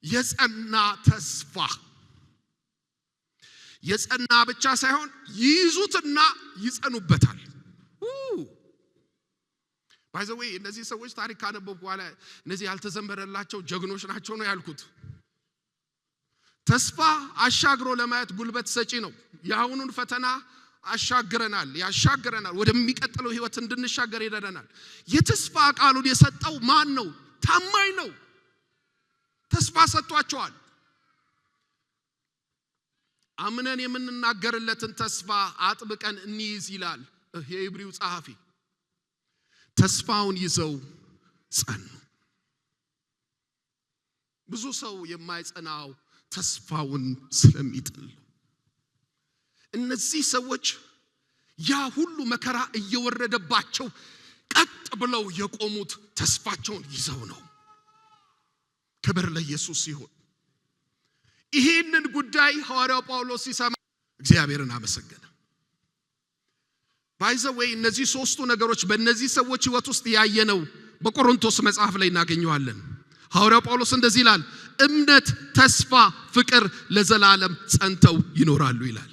የጸና ተስፋ። የጸና ብቻ ሳይሆን ይይዙትና ይጸኑበታል። ባይ ዘ ዌይ እነዚህ ሰዎች ታሪክ ካነበብኩ በኋላ እነዚህ ያልተዘመረላቸው ጀግኖች ናቸው ነው ያልኩት። ተስፋ አሻግሮ ለማየት ጉልበት ሰጪ ነው። የአሁኑን ፈተና ያሻግረናል። ወደሚቀጥለው ህይወት እንድንሻገር ይረዳናል። የተስፋ ቃሉን የሰጠው ማን ነው? ታማኝ ነው። ተስፋ ሰጥቷቸዋል። አምነን የምንናገርለትን ተስፋ አጥብቀን እንይዝ ይላል የዕብራው ጸሐፊ። ተስፋውን ይዘው ጸኑ። ብዙ ሰው የማይጸናው ተስፋውን ስለሚጥል። እነዚህ ሰዎች ያ ሁሉ መከራ እየወረደባቸው ቀጥ ብለው የቆሙት ተስፋቸውን ይዘው ነው። ክብር ለኢየሱስ ይሁን። ይሄንን ጉዳይ ሐዋርያው ጳውሎስ ሲሰማ እግዚአብሔርን አመሰገነ። ባይ ዘ ዌይ እነዚህ ሶስቱ ነገሮች በእነዚህ ሰዎች ሕይወት ውስጥ ያየነው በቆሮንቶስ መጽሐፍ ላይ እናገኘዋለን። ሐዋርያው ጳውሎስ እንደዚህ ይላል፣ እምነት፣ ተስፋ፣ ፍቅር ለዘላለም ጸንተው ይኖራሉ ይላል።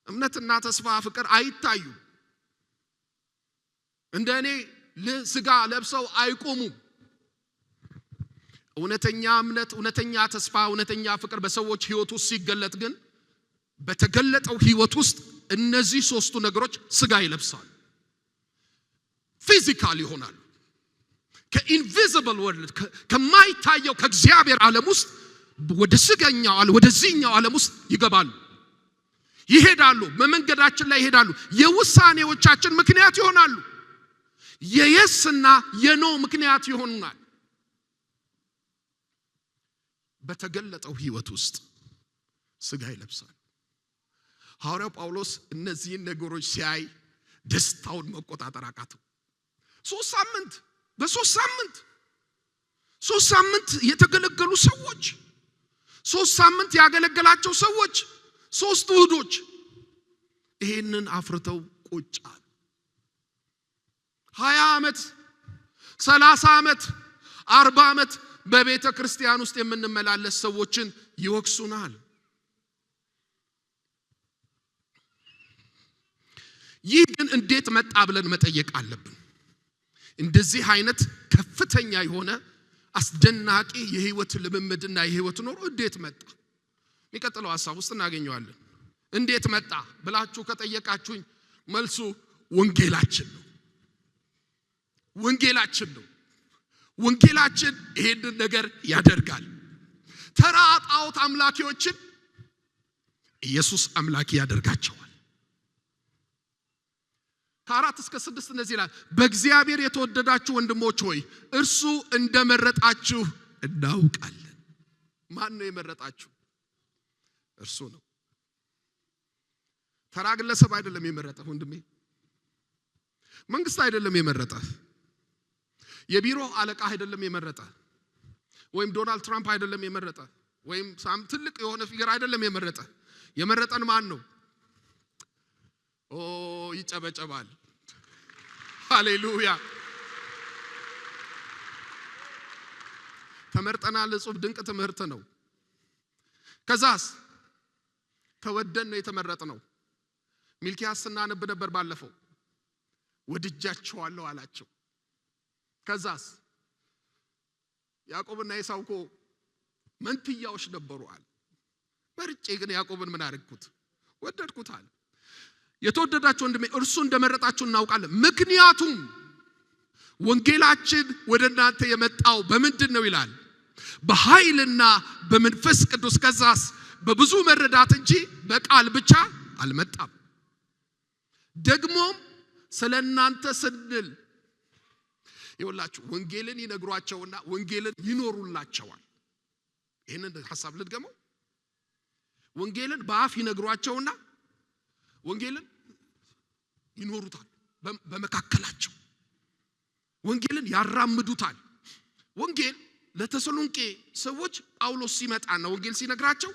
እምነትና ተስፋ ፍቅር አይታዩ። እንደኔ ስጋ ለብሰው አይቆሙም። እውነተኛ እምነት፣ እውነተኛ ተስፋ፣ እውነተኛ ፍቅር በሰዎች ሕይወት ውስጥ ሲገለጥ ግን በተገለጠው ሕይወት ውስጥ እነዚህ ሶስቱ ነገሮች ስጋ ይለብሳሉ። ፊዚካል ይሆናሉ። ከኢንቪዚብል ወርልድ ከማይታየው ከእግዚአብሔር ዓለም ውስጥ ወደ ስጋኛው ዓለም ወደዚህኛው ዓለም ውስጥ ይገባሉ፣ ይሄዳሉ። በመንገዳችን ላይ ይሄዳሉ። የውሳኔዎቻችን ምክንያት ይሆናሉ። የየስና የኖ ምክንያት ይሆኑናል። በተገለጠው ሕይወት ውስጥ ስጋ ይለብሳል። ሐዋርያው ጳውሎስ እነዚህን ነገሮች ሲያይ ደስታውን መቆጣጠር አቃተው። ሶስት ሳምንት የተገለገሉ ሰዎች፣ 3 ሳምንት ያገለገላቸው ሰዎች፣ 3 እሁዶች ይሄንን አፍርተው ቁጭ አሉ። 20 ዓመት 30 ዓመት 40 ዓመት በቤተ ክርስቲያን ውስጥ የምንመላለስ ሰዎችን ይወክሱናል። ይህ ግን እንዴት መጣ ብለን መጠየቅ አለብን። እንደዚህ አይነት ከፍተኛ የሆነ አስደናቂ የህይወት ልምምድና የህይወት ኑሮ እንዴት መጣ? የሚቀጥለው ሐሳብ ውስጥ እናገኘዋለን። እንዴት መጣ ብላችሁ ከጠየቃችሁኝ መልሱ ወንጌላችን ነው። ወንጌላችን ነው። ወንጌላችን ይሄንን ነገር ያደርጋል። ተራ ጣዖት አምላኪዎችን ኢየሱስ አምላኪ ያደርጋቸዋል። ከ4 እስከ 6 እንደዚህ ይላል። በእግዚአብሔር የተወደዳችሁ ወንድሞች ሆይ እርሱ እንደመረጣችሁ እናውቃለን። ማን ነው የመረጣችሁ? እርሱ ነው። ተራ ግለሰብ አይደለም የመረጠህ ወንድሜ። መንግስት አይደለም የመረጠህ። የቢሮ አለቃ አይደለም የመረጠህ። ወይም ዶናልድ ትራምፕ አይደለም የመረጠህ። ወይም ሳም ትልቅ የሆነ ፊገር አይደለም የመረጠህ። የመረጠን ማን ነው? ይጨበጨባል። ሃሌሉያ። ተመርጠናል። እጹብ ድንቅ ትምህርት ነው። ከዛስ ተወደን ነው የተመረጥነው። ሚልኪያስ ስናነብ ነበር ባለፈው። ወድጃቸዋለሁ አላቸው። ከዛስ ያዕቆብና ኤሳው እኮ መንትያዎች ነበሩ አለ። መርጬ ግን ያዕቆብን ምን አደረግኩት? ወደድኩት አለ። የተወደዳችሁ ወንድሜ እርሱ እንደመረጣችሁ እናውቃለን። ምክንያቱም ወንጌላችን ወደ እናንተ የመጣው በምንድን ነው ይላል? በኃይልና በመንፈስ ቅዱስ፣ ከዛስ በብዙ መረዳት እንጂ በቃል ብቻ አልመጣም። ደግሞም ስለናንተ ስንል ይወላችሁ ወንጌልን ይነግሯቸውና ወንጌልን ይኖሩላቸዋል። ይሄንን ሐሳብ ልድገመው። ወንጌልን በአፍ ይነግሯቸውና ወንጌልን ይኖሩታል። በመካከላቸው ወንጌልን ያራምዱታል። ወንጌል ለተሰሎንቄ ሰዎች ጳውሎስ ሲመጣና ወንጌል ሲነግራቸው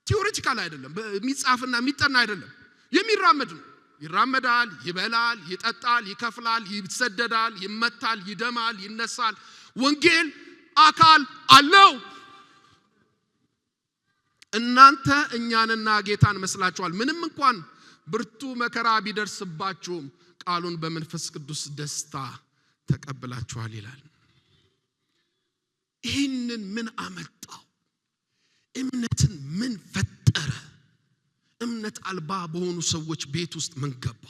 ቲዮሪቲካል አይደለም፣ በሚጻፍና የሚጠና አይደለም፣ የሚራመድ ነው። ይራመዳል፣ ይበላል፣ ይጠጣል፣ ይከፍላል፣ ይሰደዳል፣ ይመታል፣ ይደማል፣ ይነሳል። ወንጌል አካል አለው። እናንተ እኛንና ጌታን መስላችኋል። ምንም እንኳን ብርቱ መከራ ቢደርስባችሁም ቃሉን በመንፈስ ቅዱስ ደስታ ተቀብላችኋል ይላል። ይህንን ምን አመጣው? እምነትን ምን ፈጠረ? እምነት አልባ በሆኑ ሰዎች ቤት ውስጥ ምን ገባ?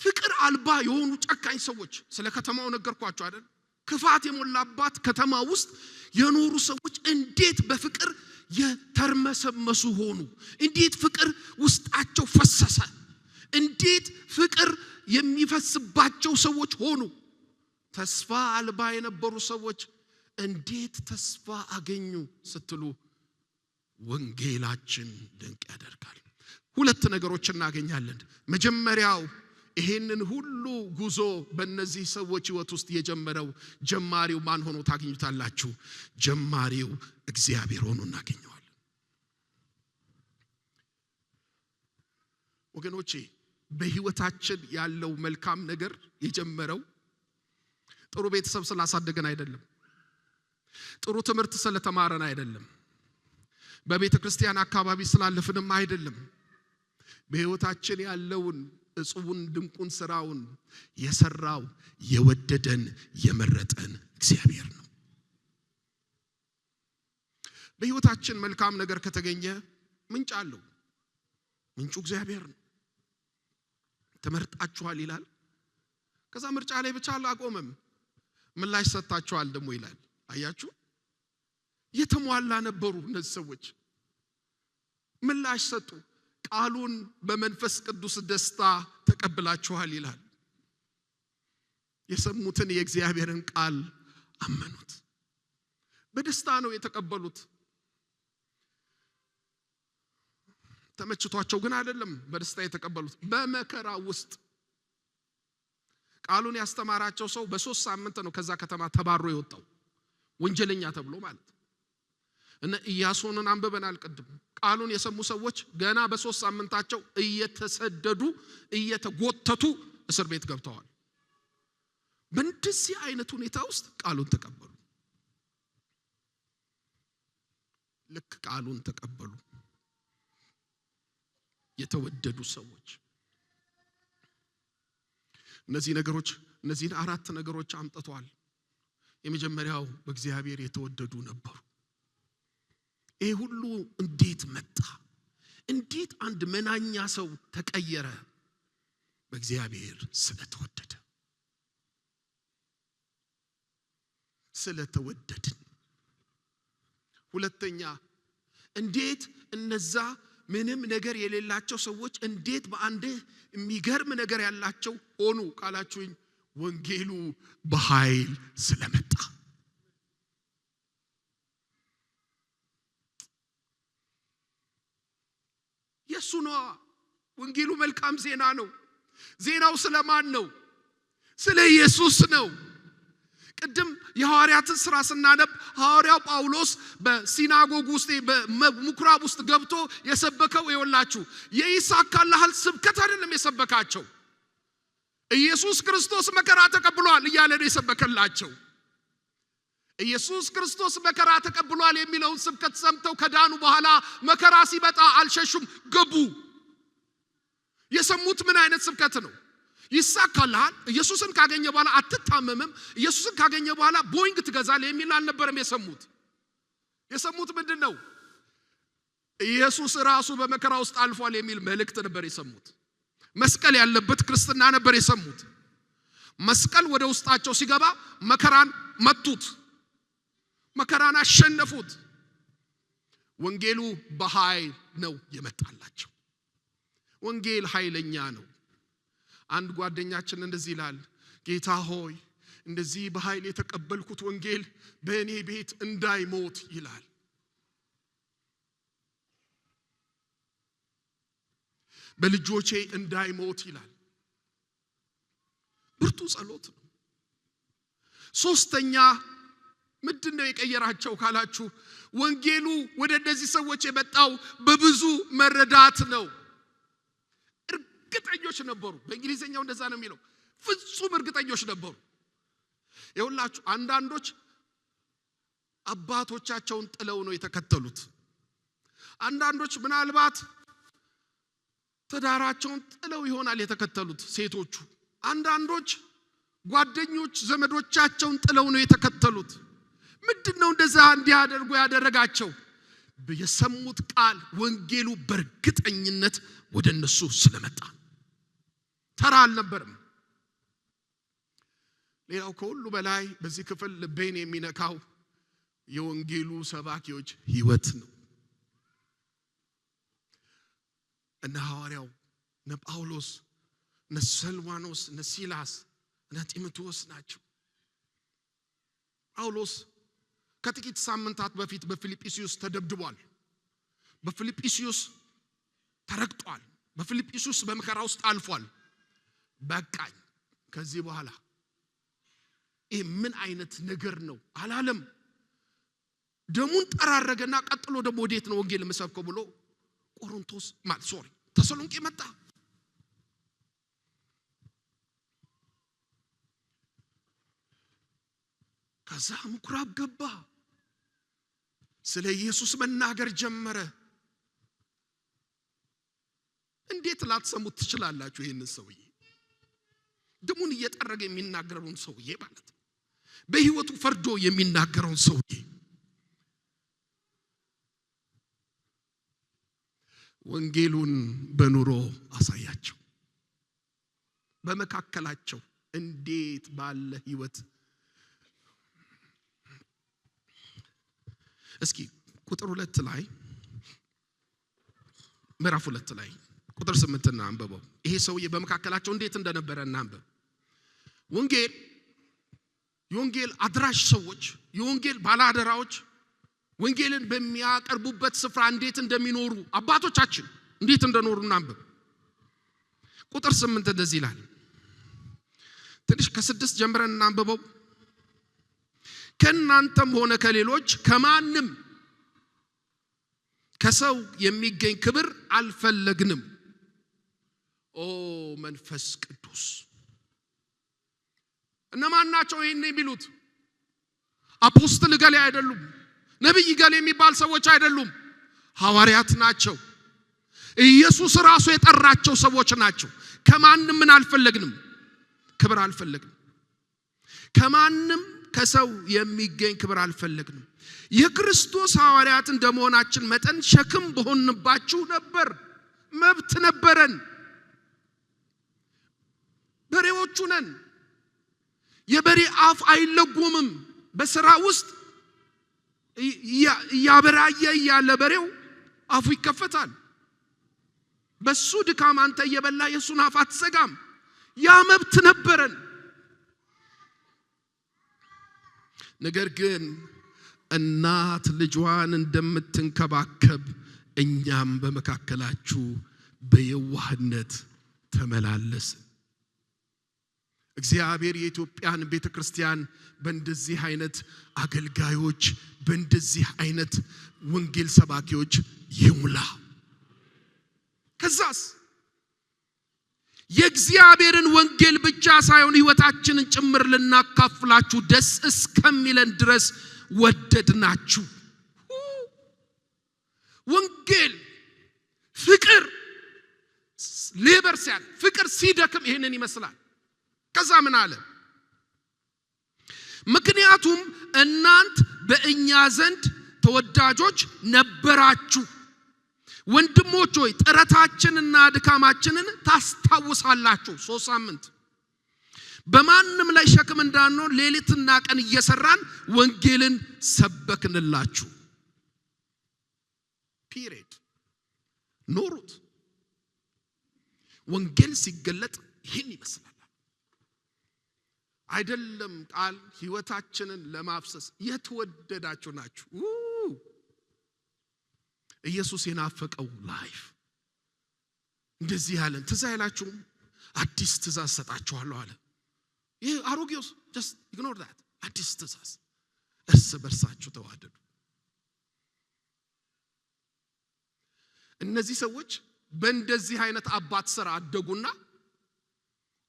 ፍቅር አልባ የሆኑ ጨካኝ ሰዎች። ስለ ከተማው ነገርኳችሁ አይደል? ክፋት የሞላባት ከተማ ውስጥ የኖሩ ሰዎች እንዴት በፍቅር የተርመሰመሱ ሆኑ? እንዴት ፍቅር ውስጣቸው ፈሰሰ? እንዴት ፍቅር የሚፈስባቸው ሰዎች ሆኑ? ተስፋ አልባ የነበሩ ሰዎች እንዴት ተስፋ አገኙ ስትሉ ወንጌላችን ድንቅ ያደርጋል። ሁለት ነገሮች እናገኛለን። መጀመሪያው ይሄንን ሁሉ ጉዞ በእነዚህ ሰዎች ህይወት ውስጥ የጀመረው ጀማሪው ማን ሆኖ ታገኙታላችሁ? ጀማሪው እግዚአብሔር ሆኖ እናገኘዋለን። ወገኖቼ በህይወታችን ያለው መልካም ነገር የጀመረው ጥሩ ቤተሰብ ስላሳደገን አይደለም፣ ጥሩ ትምህርት ስለተማረን አይደለም፣ በቤተ ክርስቲያን አካባቢ ስላለፍንም አይደለም። በህይወታችን ያለውን እጹቡን ድንቁን ስራውን የሰራው የወደደን የመረጠን እግዚአብሔር ነው። በህይወታችን መልካም ነገር ከተገኘ ምንጭ አለው። ምንጩ እግዚአብሔር ነው። ተመርጣችኋል ይላል። ከዛ ምርጫ ላይ ብቻ አላቆመም፣ ምላሽ ሰጣችኋል ደግሞ ይላል። አያችሁ፣ የተሟላ ነበሩ እነዚህ ሰዎች። ምላሽ ሰጡ። ቃሉን በመንፈስ ቅዱስ ደስታ ተቀብላችኋል ይላል። የሰሙትን የእግዚአብሔርን ቃል አመኑት። በደስታ ነው የተቀበሉት። ተመችቷቸው ግን አይደለም በደስታ የተቀበሉት። በመከራ ውስጥ ቃሉን ያስተማራቸው ሰው በ3 ሳምንት ነው ከዛ ከተማ ተባሮ የወጣው፣ ወንጀለኛ ተብሎ ማለት። እና ኢያሱንን አንብበናል ቅድም። ቃሉን የሰሙ ሰዎች ገና በ3 ሳምንታቸው እየተሰደዱ እየተጎተቱ እስር ቤት ገብተዋል። በእንደዚህ አይነት ሁኔታ ውስጥ ቃሉን ተቀበሉ። ልክ ቃሉን ተቀበሉ የተወደዱ ሰዎች እነዚህን አራት ነገሮች አምጥቷል። የመጀመሪያው በእግዚአብሔር የተወደዱ ነበሩ። ይሄ ሁሉ እንዴት መጣ? እንዴት አንድ መናኛ ሰው ተቀየረ? በእግዚአብሔር ስለተወደድን። ሁለተኛ እንዴት እነዛ ምንም ነገር የሌላቸው ሰዎች እንዴት በአንድ የሚገርም ነገር ያላቸው ሆኑ ካላችሁኝ ወንጌሉ በኃይል ስለመጣ። የሱ ነው ወንጌሉ። መልካም ዜና ነው። ዜናው ስለማን ነው? ስለ ኢየሱስ ነው። ቅድም የሐዋርያትን ሥራ ስናነብ ሐዋርያው ጳውሎስ በሲናጎግ ውስጥ በምኩራብ ውስጥ ገብቶ የሰበከው ይወላችሁ የይሳካልሃል ስብከት አይደለም የሰበካቸው። ኢየሱስ ክርስቶስ መከራ ተቀብሏል እያለ ነው የሰበከላቸው። ኢየሱስ ክርስቶስ መከራ ተቀብሏል የሚለውን ስብከት ሰምተው ከዳኑ በኋላ መከራ ሲመጣ አልሸሹም፣ ገቡ። የሰሙት ምን አይነት ስብከት ነው? ይሳካልሃል፣ ኢየሱስን ካገኘ በኋላ አትታመምም፣ ኢየሱስን ካገኘ በኋላ ቦይንግ ትገዛለህ የሚል አልነበረም የሰሙት ምንድነው? ኢየሱስ ራሱ በመከራ ውስጥ አልፏል የሚል መልእክት ነበር የሰሙት። መስቀል ያለበት ክርስትና ነበር የሰሙት። መስቀል ወደ ውስጣቸው ሲገባ መከራን መቱት፣ መከራን አሸነፉት። ወንጌሉ በኃይል ነው የመጣላቸው። ወንጌል ኃይለኛ ነው። አንድ ጓደኛችን እንደዚህ ይላል፣ ጌታ ሆይ እንደዚህ በኃይል የተቀበልኩት ወንጌል በእኔ ቤት እንዳይሞት ይላል። በልጆቼ እንዳይሞት ይላል። ብርቱ ጸሎት ነው። ሶስተኛ ምንድነው የቀየራቸው ካላችሁ ወንጌሉ ወደ እነዚህ ሰዎች የመጣው በብዙ መረዳት ነው። እርግጠኞች ነበሩ። በእንግሊዘኛው እንደዛ ነው የሚለው፣ ፍጹም እርግጠኞች ነበሩ። ይኸውላችሁ አንዳንዶች አባቶቻቸውን ጥለው ነው የተከተሉት። አንዳንዶች ምናልባት ትዳራቸውን ጥለው ይሆናል የተከተሉት ሴቶቹ። አንዳንዶች ጓደኞች ዘመዶቻቸውን ጥለው ነው የተከተሉት። ምንድነው እንደዛ እንዲያደርጉ ያደረጋቸው? የሰሙት ቃል ወንጌሉ በእርግጠኝነት ወደ እነሱ ስለመጣ ተራ አልነበረም። ሌላው ከሁሉ በላይ በዚህ ክፍል ልቤን የሚነካው የወንጌሉ ሰባኪዎች ሕይወት ነው። እነ ሐዋርያው እነ ጳውሎስ እነ ሰልዋኖስ እነ ሲላስ እነ ጢሞቴዎስ ናቸው። ጳውሎስ ከጥቂት ሳምንታት በፊት በፊልጵስዩስ ተደብድቧል። በፊልጵስዩስ ተረግጧል። በፊልጵስዩስ በመከራ ውስጥ አልፏል። በቃኝ ከዚህ በኋላ ይሄ ምን አይነት ነገር ነው አላለም። ደሙን ጠራረገና ቀጥሎ ደግሞ ወዴት ነው ወንጌል መስበከው ብሎ ቆሮንቶስ ተሰሎንቄ መጣ። ከዛ ምኩራብ ገባ። ስለ ኢየሱስ መናገር ጀመረ። እንዴት ላትሰሙት ትችላላችሁ? ይሄንን ሰውዬ ደሙን እየጠረገ የሚናገረውን ሰውዬ ማለት ነው። በህይወቱ ፈርዶ የሚናገረውን ሰውዬ ወንጌሉን በኑሮ አሳያቸው። በመካከላቸው እንዴት ባለ ህይወት እስኪ ቁጥር 2 ላይ ምዕራፍ 2 ላይ ቁጥር 8 እና አንበበው። ይሄ ሰውዬ በመካከላቸው እንዴት እንደነበረ እናንበብ። የወንጌል አድራሽ ሰዎች፣ የወንጌል ባለአደራዎች ወንጌልን በሚያቀርቡበት ስፍራ እንዴት እንደሚኖሩ አባቶቻችን እንዴት እንደኖሩ እናንበብ። ቁጥር 8 እንደዚህ ይላል። ትንሽ ከ6 ጀምረን እናንበበው። ከናንተም ሆነ ከሌሎች ከማንም ከሰው የሚገኝ ክብር አልፈለግንም። ኦ መንፈስ ቅዱስ! እነማን ናቸው ይሄን የሚሉት? አፖስትል ገሌ አይደሉም። ነብይ ገሌ የሚባል ሰዎች አይደሉም። ሐዋርያት ናቸው። ኢየሱስ ራሱ የጠራቸው ሰዎች ናቸው። ከማንም ምን አልፈለግንም? ክብር አልፈለግንም። ከማንም ከሰው የሚገኝ ክብር አልፈለግንም። የክርስቶስ ሐዋርያት እንደመሆናችን መጠን ሸክም በሆንባችሁ ነበር። መብት ነበረን። በሬዎቹ ነን። የበሬ አፍ አይለጎምም። በሥራ ውስጥ ያበራየ ያለ በሬው አፉ ይከፈታል። በሱ ድካም አንተ እየበላ የሱን አፍ አትዘጋም። ያ መብት ነበረን። ነገር ግን እናት ልጇን እንደምትንከባከብ እኛም በመካከላችሁ በየዋህነት ተመላለስን። እግዚአብሔር የኢትዮጵያን ቤተክርስቲያን በእንደዚህ አይነት አገልጋዮች በእንደዚህ አይነት ወንጌል ሰባኪዎች ይሙላ። ከዛስ የእግዚአብሔርን ወንጌል ብቻ ሳይሆን ሕይወታችንን ጭምር ልናካፍላችሁ ደስ እስከሚለን ድረስ ወደድናችሁ። ወንጌል ፍቅር ሌበር ሲያል ፍቅር ሲደክም ይሄንን ይመስላል። ከዛ ምን አለ? ምክንያቱም እናንት በእኛ ዘንድ ተወዳጆች ነበራችሁ። ወንድሞች ሆይ ጥረታችንና ድካማችንን ታስታውሳላችሁ። 3 ሳምንት በማንም ላይ ሸክም እንዳንሆን ሌሊትና ቀን እየሰራን ወንጌልን ሰበክንላችሁ። ፒሪድ። ኖሩት። ወንጌል ሲገለጥ ይህን ይመስላል። አይደለም ቃል ሕይወታችንን ለማፍሰስ የተወደዳችሁ ናችሁ። ኢየሱስ የናፈቀው ላይፍ እንደዚህ ያለን ትዝ አይላችሁም? አዲስ ትእዛዝ ሰጣችኋለሁ አለ። ይህ አሮጌውስ just ignore that። አዲስ ትእዛዝ እርስ በርሳችሁ ተዋደዱ። እነዚህ ሰዎች በእንደዚህ አይነት አባት ስራ አደጉና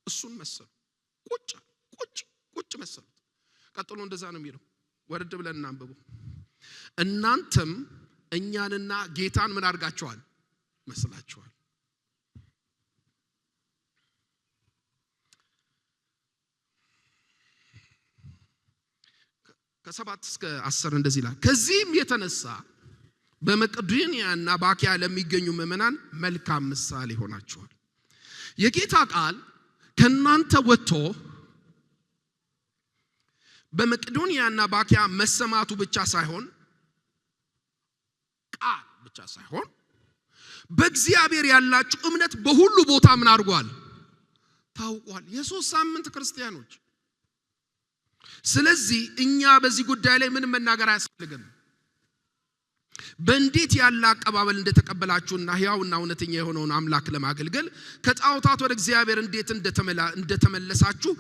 እሱን መሰሉ። ቁጭ መሰሉት። ቀጥሎ እንደዛ ነው የሚለው። ወረድ ብለን እናንብበው። እናንተም እኛንና ጌታን ምን አድርጋችኋል? መስላችኋል። ከ7 እስከ 10 እንደዚህ ይላል። ከዚህም የተነሳ በመቄዶንያና በአክያ ለሚገኙ ምእመናን መልካም ምሳሌ ሆናችኋል። የጌታ ቃል ከናንተ ወጥቶ በመቄዶንያና በአክያ መሰማቱ ብቻ ሳይሆን ቃል ብቻ ሳይሆን በእግዚአብሔር ያላችሁ እምነት በሁሉ ቦታ ምን አድርጓል? ታውቋል። የ3 ሳምንት ክርስቲያኖች። ስለዚህ እኛ በዚህ ጉዳይ ላይ ምን መናገር አያስፈልግም። በእንዴት ያለ አቀባበል እንደተቀበላችሁና ሕያውና እውነተኛ የሆነውን አምላክ ለማገልገል ከጣዖታት ወደ እግዚአብሔር እንዴት እንደተመለሳችሁ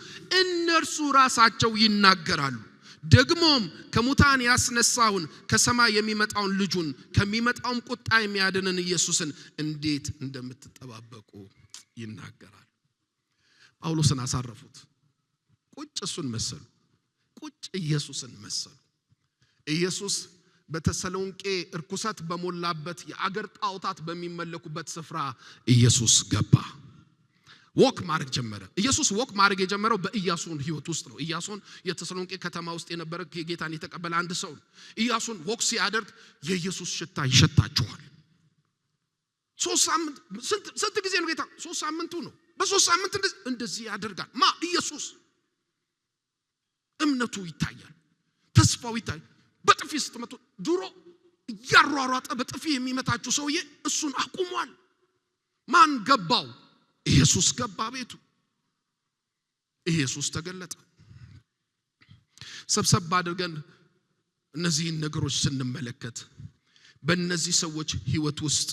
እነርሱ ራሳቸው ይናገራሉ። ደግሞም ከሙታን ያስነሳውን ከሰማይ የሚመጣውን ልጁን ከሚመጣውም ቁጣ የሚያድንን ኢየሱስን እንዴት እንደምትጠባበቁ ይናገራሉ። ጳውሎስን አሳረፉት። ቁጭ እሱን መሰሉ። ቁጭ ኢየሱስን መሰሉ። ኢየሱስ በተሰሎንቄ እርኩሰት በሞላበት የአገር ጣዖታት በሚመለኩበት ስፍራ ኢየሱስ ገባ። ወክ ማድረግ ጀመረ። ኢየሱስ ወክ ማድረግ የጀመረው በኢያሱን ሕይወት ውስጥ ነው። ኢያሱን የተሰሎንቄ ከተማ ውስጥ የነበረ ጌታን የተቀበለ አንድ ሰው። ኢያሱን ወክ ሲያደርግ የኢየሱስ ሽታ ይሸታቸዋል። 3 ሳምንት ስንት ጊዜ ነው ጌታ? 3 ሳምንቱ ነው። በ3 ሳምንት እንደዚህ ያደርጋል። ኢየሱስ እምነቱ ይታያል። ተስፋው ይታያል። በጥፊ ስትመቱ ድሮ ያሯሯጠ በጥፊ የሚመታችሁ ሰውዬ እሱን አቁሟል። ማን ገባው? ኢየሱስ ገባ ቤቱ። ኢየሱስ ተገለጠ። ሰብሰብ አድርገን እነዚህን ነገሮች ስንመለከት በእነዚህ ሰዎች ሕይወት ውስጥ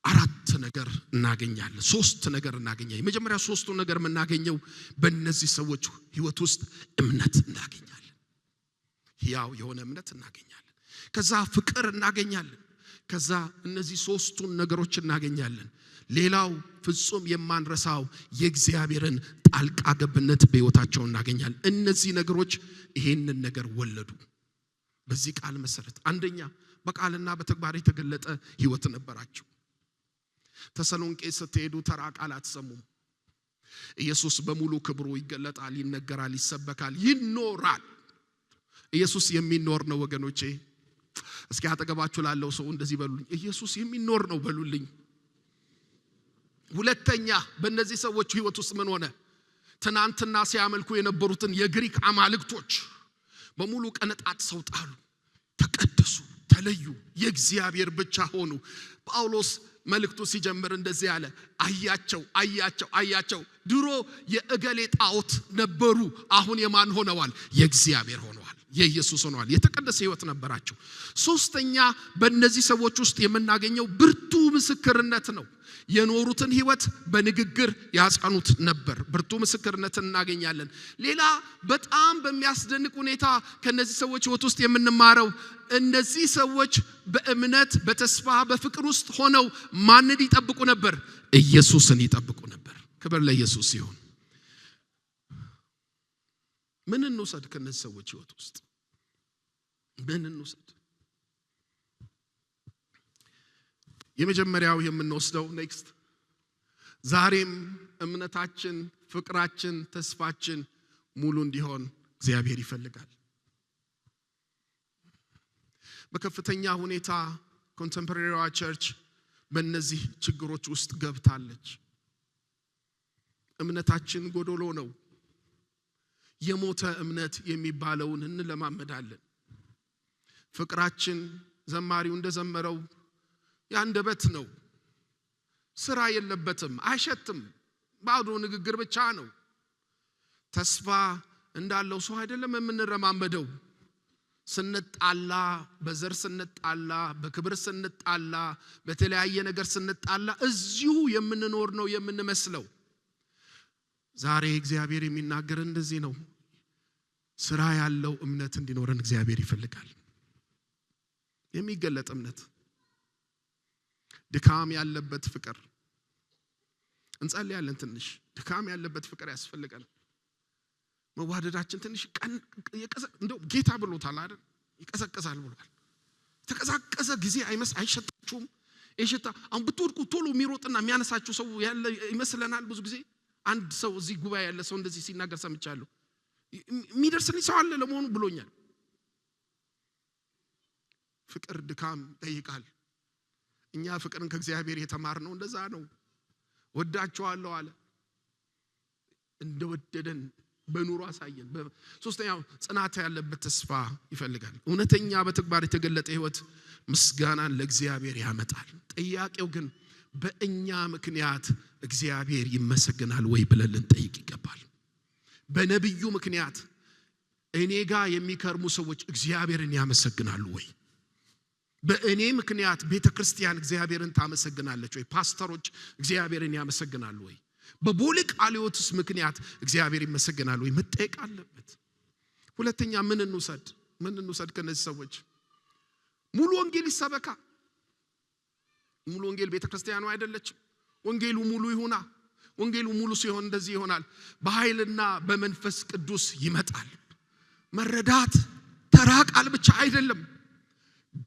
4 ነገር እናገኛለን። 3 ነገር እናገኛለን። የመጀመሪያ 3ቱ ነገር የምናገኘው በእነዚህ ሰዎች ሕይወት ውስጥ እምነት እናገኛለን። ሕያው የሆነ እምነት እናገኛለን። ከዛ ፍቅር እናገኛለን። ከዛ እነዚህ 3ቱን ነገሮች እናገኛለን። ሌላው ፍጹም የማንረሳው የእግዚአብሔርን ጣልቃ ገብነት በሕይወታቸው እናገኛለን። እነዚህ ነገሮች ይሄንን ነገር ወለዱ። በዚህ ቃል መሰረት አንደኛ በቃልና በተግባር የተገለጠ ሕይወት ነበራቸው። ተሰሎንቄ ስትሄዱ ተራ ቃል አትሰሙም። ኢየሱስ በሙሉ ክብሩ ይገለጣል፣ ይነገራል፣ ይሰበካል፣ ይኖራል። ኢየሱስ የሚኖር ነው ወገኖቼ። እስኪ አጠገባችሁ ላለው ሰው እንደዚህ በሉልኝ፣ ኢየሱስ የሚኖር ነው በሉልኝ። ሁለተኛ በእነዚህ ሰዎች ህይወት ውስጥ ምን ሆነ? ትናንትና ሲያመልኩ የነበሩትን የግሪክ አማልክቶች በሙሉ ቀነጣጥሰው ጣሉ፣ ተቀደሱ፣ ተለዩ፣ የእግዚአብሔር ብቻ ሆኑ። ጳውሎስ መልእክቱ ሲጀምር እንደዚህ አለ፣ አያቸው ድሮ የእገሌ ጣዖት ነበሩ፣ አሁን የማን ሆነዋል? የእግዚአብሔር ሆነዋል፣ የኢየሱስ ሆነዋል። የተቀደሰ ህይወት ነበራቸው። ሶስተኛ በእነዚህ ሰዎች ውስጥ የምናገኘው ብርቱ ምስክርነት ነው። የኖሩትን ህይወት በንግግር ያጸኑት ነበር። ብርቱ ምስክርነትን እናገኛለን። ሌላ በጣም በሚያስደንቅ ሁኔታ ከነዚህ ሰዎች ህይወት ውስጥ የምንማረው እነዚህ ሰዎች በእምነት በተስፋ በፍቅር ውስጥ ሆነው ማንን ይጠብቁ ነበር? ኢየሱስን ይጠብቁ ነበር። ክብር ለኢየሱስ ይሁን። ምን እንውሰድ ከነዚህ ሰዎች ህይወት ውስጥ? ምን እንውሰድ? የመጀመሪያው የምንወስደው ኔክስት፣ ዛሬም እምነታችን፣ ፍቅራችን፣ ተስፋችን ሙሉ እንዲሆን እግዚአብሔር ይፈልጋል። በከፍተኛ ሁኔታ ኮንቴምፖራሪዋ ቸርች በእነዚህ ችግሮች ውስጥ ገብታለች። እምነታችን ጎዶሎ ነው። የሞተ እምነት የሚባለውን እንለማመዳለን። ፍቅራችን ዘማሪው እንደዘመረው ያንደበት ነው፣ ስራ የለበትም፣ አይሸትም፣ ባዶ ንግግር ብቻ ነው። ተስፋ እንዳለው ሰው አይደለም የምንረማመደው። ስንጣላ፣ በዘር ስንጣላ፣ በክብር ስንጣላ፣ በተለያየ ነገር ስንጣላ እዚሁ የምንኖር ነው የምንመስለው። ዛሬ እግዚአብሔር የሚናገር እንደዚህ ነው። ስራ ያለው እምነት እንዲኖረን እግዚአብሔር ይፈልጋል። የሚገለጥ እምነት፣ ድካም ያለበት ፍቅር። እንጸልያለን። ትንሽ ድካም ያለበት ፍቅር ያስፈልጋል። መዋደዳችን ትንሽ እንደው ጌታ ብሎታል አይደል? ይቀሰቀሳል ብሏል። ተቀሳቀሰ ጊዜ አይሸታችሁም? እሽታ አሁን ብትወድቁ ቶሎ የሚሮጥና የሚያነሳችሁ ሰው ያለ ይመስለናል ብዙ ጊዜ። አንድ ሰው እዚህ ጉባኤ ያለ ሰው እንደዚህ ሲናገር ሰምቻለሁ። የሚደርስልኝ ሰው አለ ለመሆኑ ብሎኛል። ፍቅር ድካም ይጠይቃል። እኛ ፍቅርን ከእግዚአብሔር የተማርነው እንደዛ ነው። ወዳችኋለሁ አለ፣ እንደወደደን በኑሮ አሳየን። ሶስተኛው ጽናት ያለበት ተስፋ ይፈልጋል። እውነተኛ በተግባር የተገለጠ ህይወት ምስጋናን ለእግዚአብሔር ያመጣል። ጥያቄው ግን በእኛ ምክንያት እግዚአብሔር ይመሰገናል ወይ ብለን ልንጠይቅ ይገባል። በነብዩ ምክንያት እኔ ጋር የሚከርሙ ሰዎች እግዚአብሔርን ያመሰግናሉ ወይ? በእኔ ምክንያት ቤተክርስቲያን እግዚአብሔርን ታመሰግናለች ወይ? ፓስተሮች እግዚአብሔርን ያመሰግናሉ ወይ? በቦሌ ቃልዮትስ ምክንያት እግዚአብሔር ይመሰገናል ወይ? መጠየቅ አለበት። ሁለተኛ ምን እንውሰድ ከነዚህ ሰዎች? ሙሉ ወንጌል ይሰበካ። ሙሉ ወንጌል ቤተክርስቲያኑ አይደለችም። ወንጌሉ ሙሉ ይሁና። ወንጌሉ ሙሉ ሲሆን እንደዚህ ይሆናል። በኃይልና በመንፈስ ቅዱስ ይመጣል። መረዳት ተራ ቃል ብቻ አይደለም።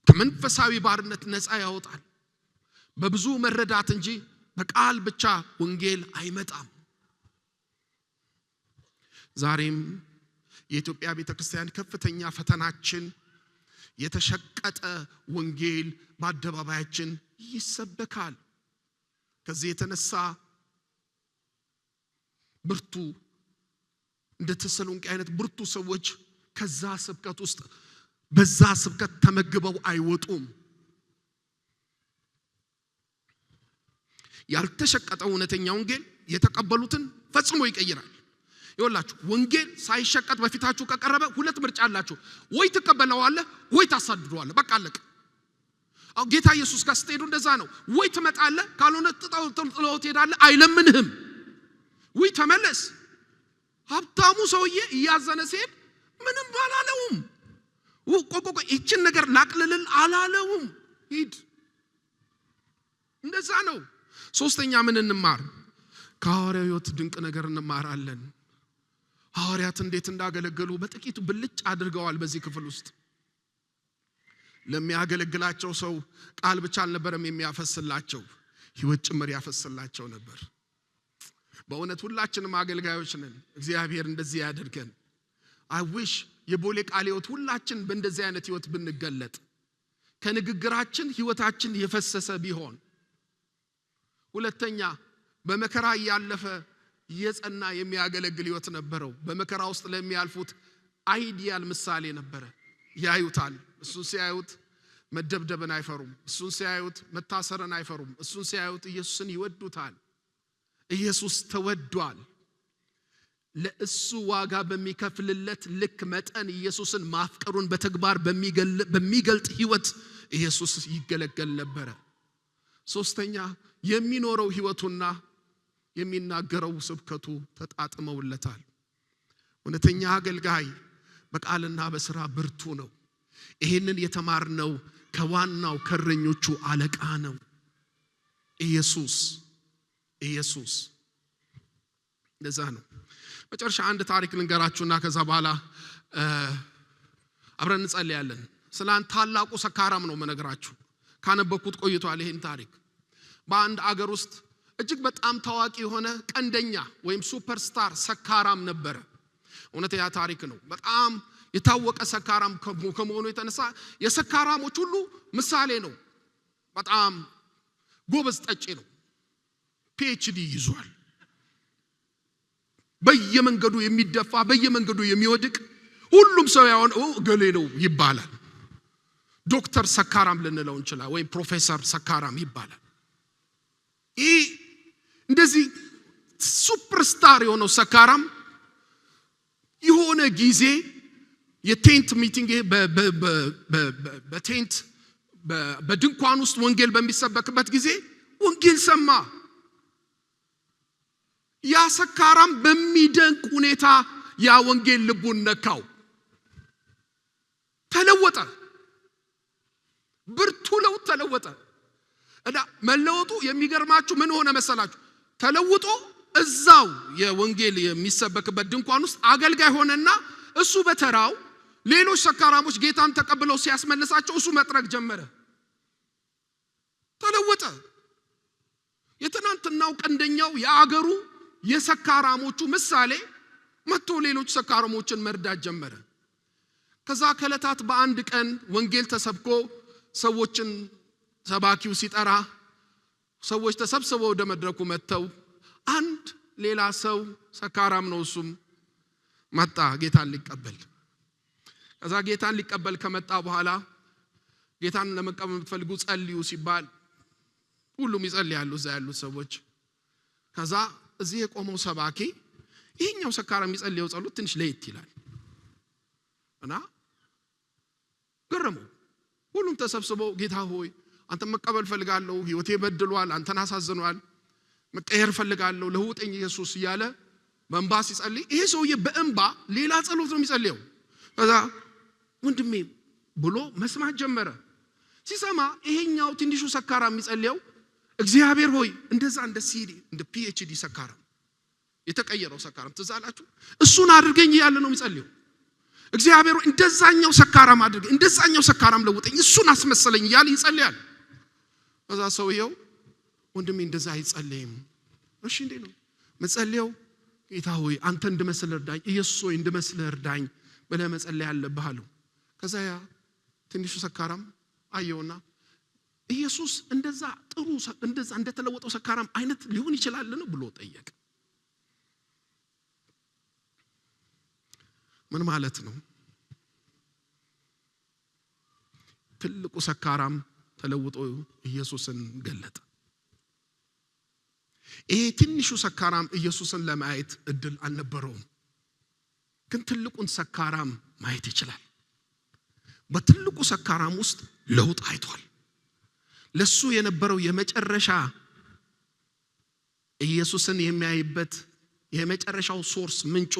ከመንፈሳዊ ባርነት ነፃ ያወጣል። በብዙ መረዳት እንጂ በቃል ብቻ ወንጌል አይመጣም። ዛሬም የኢትዮጵያ ቤተክርስቲያን ከፍተኛ ፈተናችን የተሸቀጠ ወንጌል በአደባባያችን ይሰበካል። ከዚህ የተነሳ ብርቱ እንደ ተሰሎንቄ አይነት ብርቱ ሰዎች ከዛ ስብከት ውስጥ በዛ ስብከት ተመግበው አይወጡም። ያልተሸቀጠው እውነተኛ ወንጌል የተቀበሉትን ፈጽሞ ይቀይራል። ይወላችሁ ወንጌል ሳይሸቀጥ በፊታችሁ ከቀረበ ሁለት ምርጫ አላችሁ። ወይ ትቀበለዋለህ ወይ ታሳድደዋለህ። በቃ አለቀ። አው ጌታ ኢየሱስ ጋር ስትሄዱ እንደዛ ነው። ወይ ትመጣለህ፣ ካልሆነ ጥለው ትሄዳለህ። አይለምንህም። ወይ ተመለስ። ሀብታሙ ሰውዬ እያዘነ ሲሄድ ምንም አላለውም። ቆቆቆ እቺን ነገር ላቅልል አላለውም። ሂድ። እንደዛ ነው። ሶስተኛ ምን እንማር? ከሐዋርያው ሕይወት ድንቅ ነገር እንማራለን። ሐዋርያት እንዴት እንዳገለገሉ በጥቂቱ ብልጭ አድርገዋል። በዚህ ክፍል ውስጥ ለሚያገለግላቸው ሰው ቃል ብቻ አልነበረም የሚያፈስላቸው፣ ሕይወት ጭምር ያፈስላቸው ነበር። በእውነት ሁላችንም አገልጋዮች ነን። እግዚአብሔር እንደዚህ ያድርገን። I wish የቦሌ ቃለ ሕይወት ሁላችን በእንደዚህ አይነት ሕይወት ብንገለጥ ከንግግራችን ሕይወታችን የፈሰሰ ቢሆን። ሁለተኛ በመከራ ያለፈ የጸና የሚያገለግል ሕይወት ነበረው። በመከራ ውስጥ ለሚያልፉት አይዲያል ምሳሌ ነበረ። ያዩታል። እሱን ሲያዩት መደብደብን አይፈሩም። እሱን ሲያዩት መታሰርን አይፈሩም። እሱን ሲያዩት ኢየሱስን ይወዱታል። ኢየሱስ ተወዷል። ለእሱ ዋጋ በሚከፍልለት ልክ መጠን ኢየሱስን ማፍቀሩን በተግባር በሚገልጥ ሕይወት ኢየሱስ ይገለገል ነበር። ሶስተኛ የሚኖረው ሕይወቱና የሚናገረው ስብከቱ ተጣጥመውለታል። እውነተኛ አገልጋይ በቃልና በሥራ ብርቱ ነው። ይሄንን የተማርነው ከዋናው ከረኞቹ አለቃ ነው። ኢየሱስ ለዛ ነው። መጨረሻ አንድ ታሪክ ልንገራችሁና ከዛ በኋላ አብረን እንጸልያለን። ስላን ታላቁ ሰካራም ነው መነግራችሁ። ካነበብኩት ቆይቷል። ይሄን ታሪክ በአንድ አገር ውስጥ እጅግ በጣም ታዋቂ የሆነ ቀንደኛ ወይም ሱፐርስታር ሰካራም ነበረ። እውነት ያ ታሪክ ነው። በጣም የታወቀ ሰካራም ከመሆኑ የተነሳ የሰካራሞች ሁሉ ምሳሌ ነው። በጣም ጎበዝ ጠጪ ነው። PhD ይዟል። በየመንገዱ የሚደፋ በየመንገዱ የሚወድቅ ሁሉም ሰው ያውን ገሌ ነው ይባላል። ዶክተር ሰካራም ልንለው እንችላለን ወይም ፕሮፌሰር ሰካራም ይባላል። ይህ እንደዚህ ሱፐርስታር የሆነው ሰካራም የሆነ ጊዜ የቴንት ሚቲንግ በቴንት በድንኳን ውስጥ ወንጌል በሚሰበክበት ጊዜ ወንጌል ሰማ። ያ ሰካራም በሚደንቅ ሁኔታ ያ ወንጌል ልቡን ነካው። ተለወጠ። ብርቱ ለውጥ ተለወጠ። እና መለወጡ የሚገርማችሁ ምን ሆነ መሰላችሁ? ተለውጦ እዛው የወንጌል የሚሰበክበት ድንኳን ውስጥ አገልጋይ ሆነና እሱ በተራው ሌሎች ሰካራሞች ጌታን ተቀብለው ሲያስመልሳቸው እሱ መጥረግ ጀመረ። ተለወጠ። የትናንትናው ቀንደኛው የአገሩ የሰካራሞቹ ምሳሌ መጥቶ ሌሎች ሰካራሞችን መርዳት ጀመረ። ከዛ ከለታት በአንድ ቀን ወንጌል ተሰብኮ ሰዎችን ሰባኪው ሲጠራ ሰዎች ተሰብስበው ወደ መድረኩ መጥተው አንድ ሌላ ሰው ሰካራም ነው እሱም መጣ ጌታን ሊቀበል። ከዛ ጌታን ሊቀበል ከመጣ በኋላ ጌታን ለመቀበል የምትፈልጉ ጸልዩ ሲባል ሁሉም ይጸልያሉ እዛ ያሉት ሰዎች። ከዛ እዚህ የቆመው ሰባኪ ይሄኛው ሰካራም የሚጸልየው ጸሎት ትንሽ ለየት ይላል እና ገረመው። ሁሉም ተሰብስበው ጌታ ሆይ አንተ መቀበል ፈልጋለሁ፣ ህይወቴ በድሏል፣ አንተን አሳዝኗል፣ መቀየር ፈልጋለሁ፣ ለውጠኝ ኢየሱስ እያለ በእንባ ሲጸልይ ይሄ ሰውዬ በእንባ ሌላ ጸሎት ነው የሚጸልየው። ከዛ ወንድሜ ብሎ መስማት ጀመረ። ሲሰማ ይሄኛው ትንሹ ሰካራም የሚጸልየው እግዚአብሔር ሆይ እንደዛ እንደ ሲዲ እንደ PhD ሰካራም የተቀየረው ሰካራም ትዛላችሁ እሱን አድርገኝ ያለ ነው የሚጸልየው። እግዚአብሔር ሆይ እንደዛኛው ሰካራም አድርገኝ፣ እንደዛኛው ሰካራም ለውጠኝ፣ እሱን አስመሰለኝ ያለ ይጸልያል። ከዛ ሰውየው ወንድሜ እንደዛ አይጸልይም። እሺ እንዴ ነው መጸልየው? ጌታ ሆይ አንተ እንድመስል እርዳኝ፣ ኢየሱስ ሆይ እንድመስል እርዳኝ ብለህ መጸለይ አለብህ አለው። ከዛ ያ ትንሹ ሰካራም አየውና ኢየሱስ እንደዛ ጥሩ እንደዛ እንደተለወጠው ሰካራም አይነት ሊሆን ይችላልን ብሎ ጠየቀ። ምን ማለት ነው? ትልቁ ሰካራም ተለውጦ ኢየሱስን ገለጠ። ይሄ ትንሹ ሰካራም ኢየሱስን ለማየት እድል አልነበረውም፣ ግን ትልቁን ሰካራም ማየት ይችላል። በትልቁ ሰካራም ውስጥ ለውጥ አይቷል። ለሱ የነበረው የመጨረሻ ኢየሱስን የሚያይበት የመጨረሻው ሶርስ ምንጩ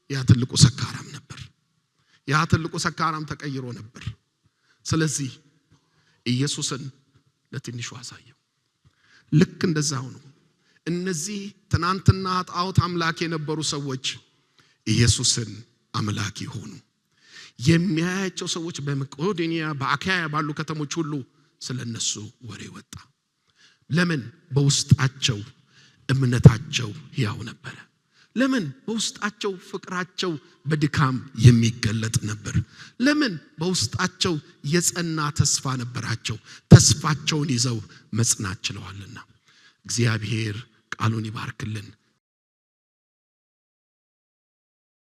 ያ ትልቁ ሰካራም ነበር። ያ ትልቁ ሰካራም ተቀይሮ ነበር። ስለዚህ ኢየሱስን ለትንሹ አሳየው። ልክ እንደዛው ነው እነዚህ ትናንትና ጣዖት አምላክ የነበሩ ሰዎች ኢየሱስን አምላክ ሆኑ። የሚያያቸው ሰዎች በመቄዶንያ በአካያ ባሉ ከተሞች ሁሉ ስለነሱ ወሬ ወጣ። ለምን? በውስጣቸው እምነታቸው ሕያው ነበር። ለምን? በውስጣቸው ፍቅራቸው በድካም የሚገለጥ ነበር። ለምን? በውስጣቸው የጸና ተስፋ ነበራቸው። ተስፋቸውን ይዘው መጽናት ችለዋልና። እግዚአብሔር ቃሉን ይባርክልን።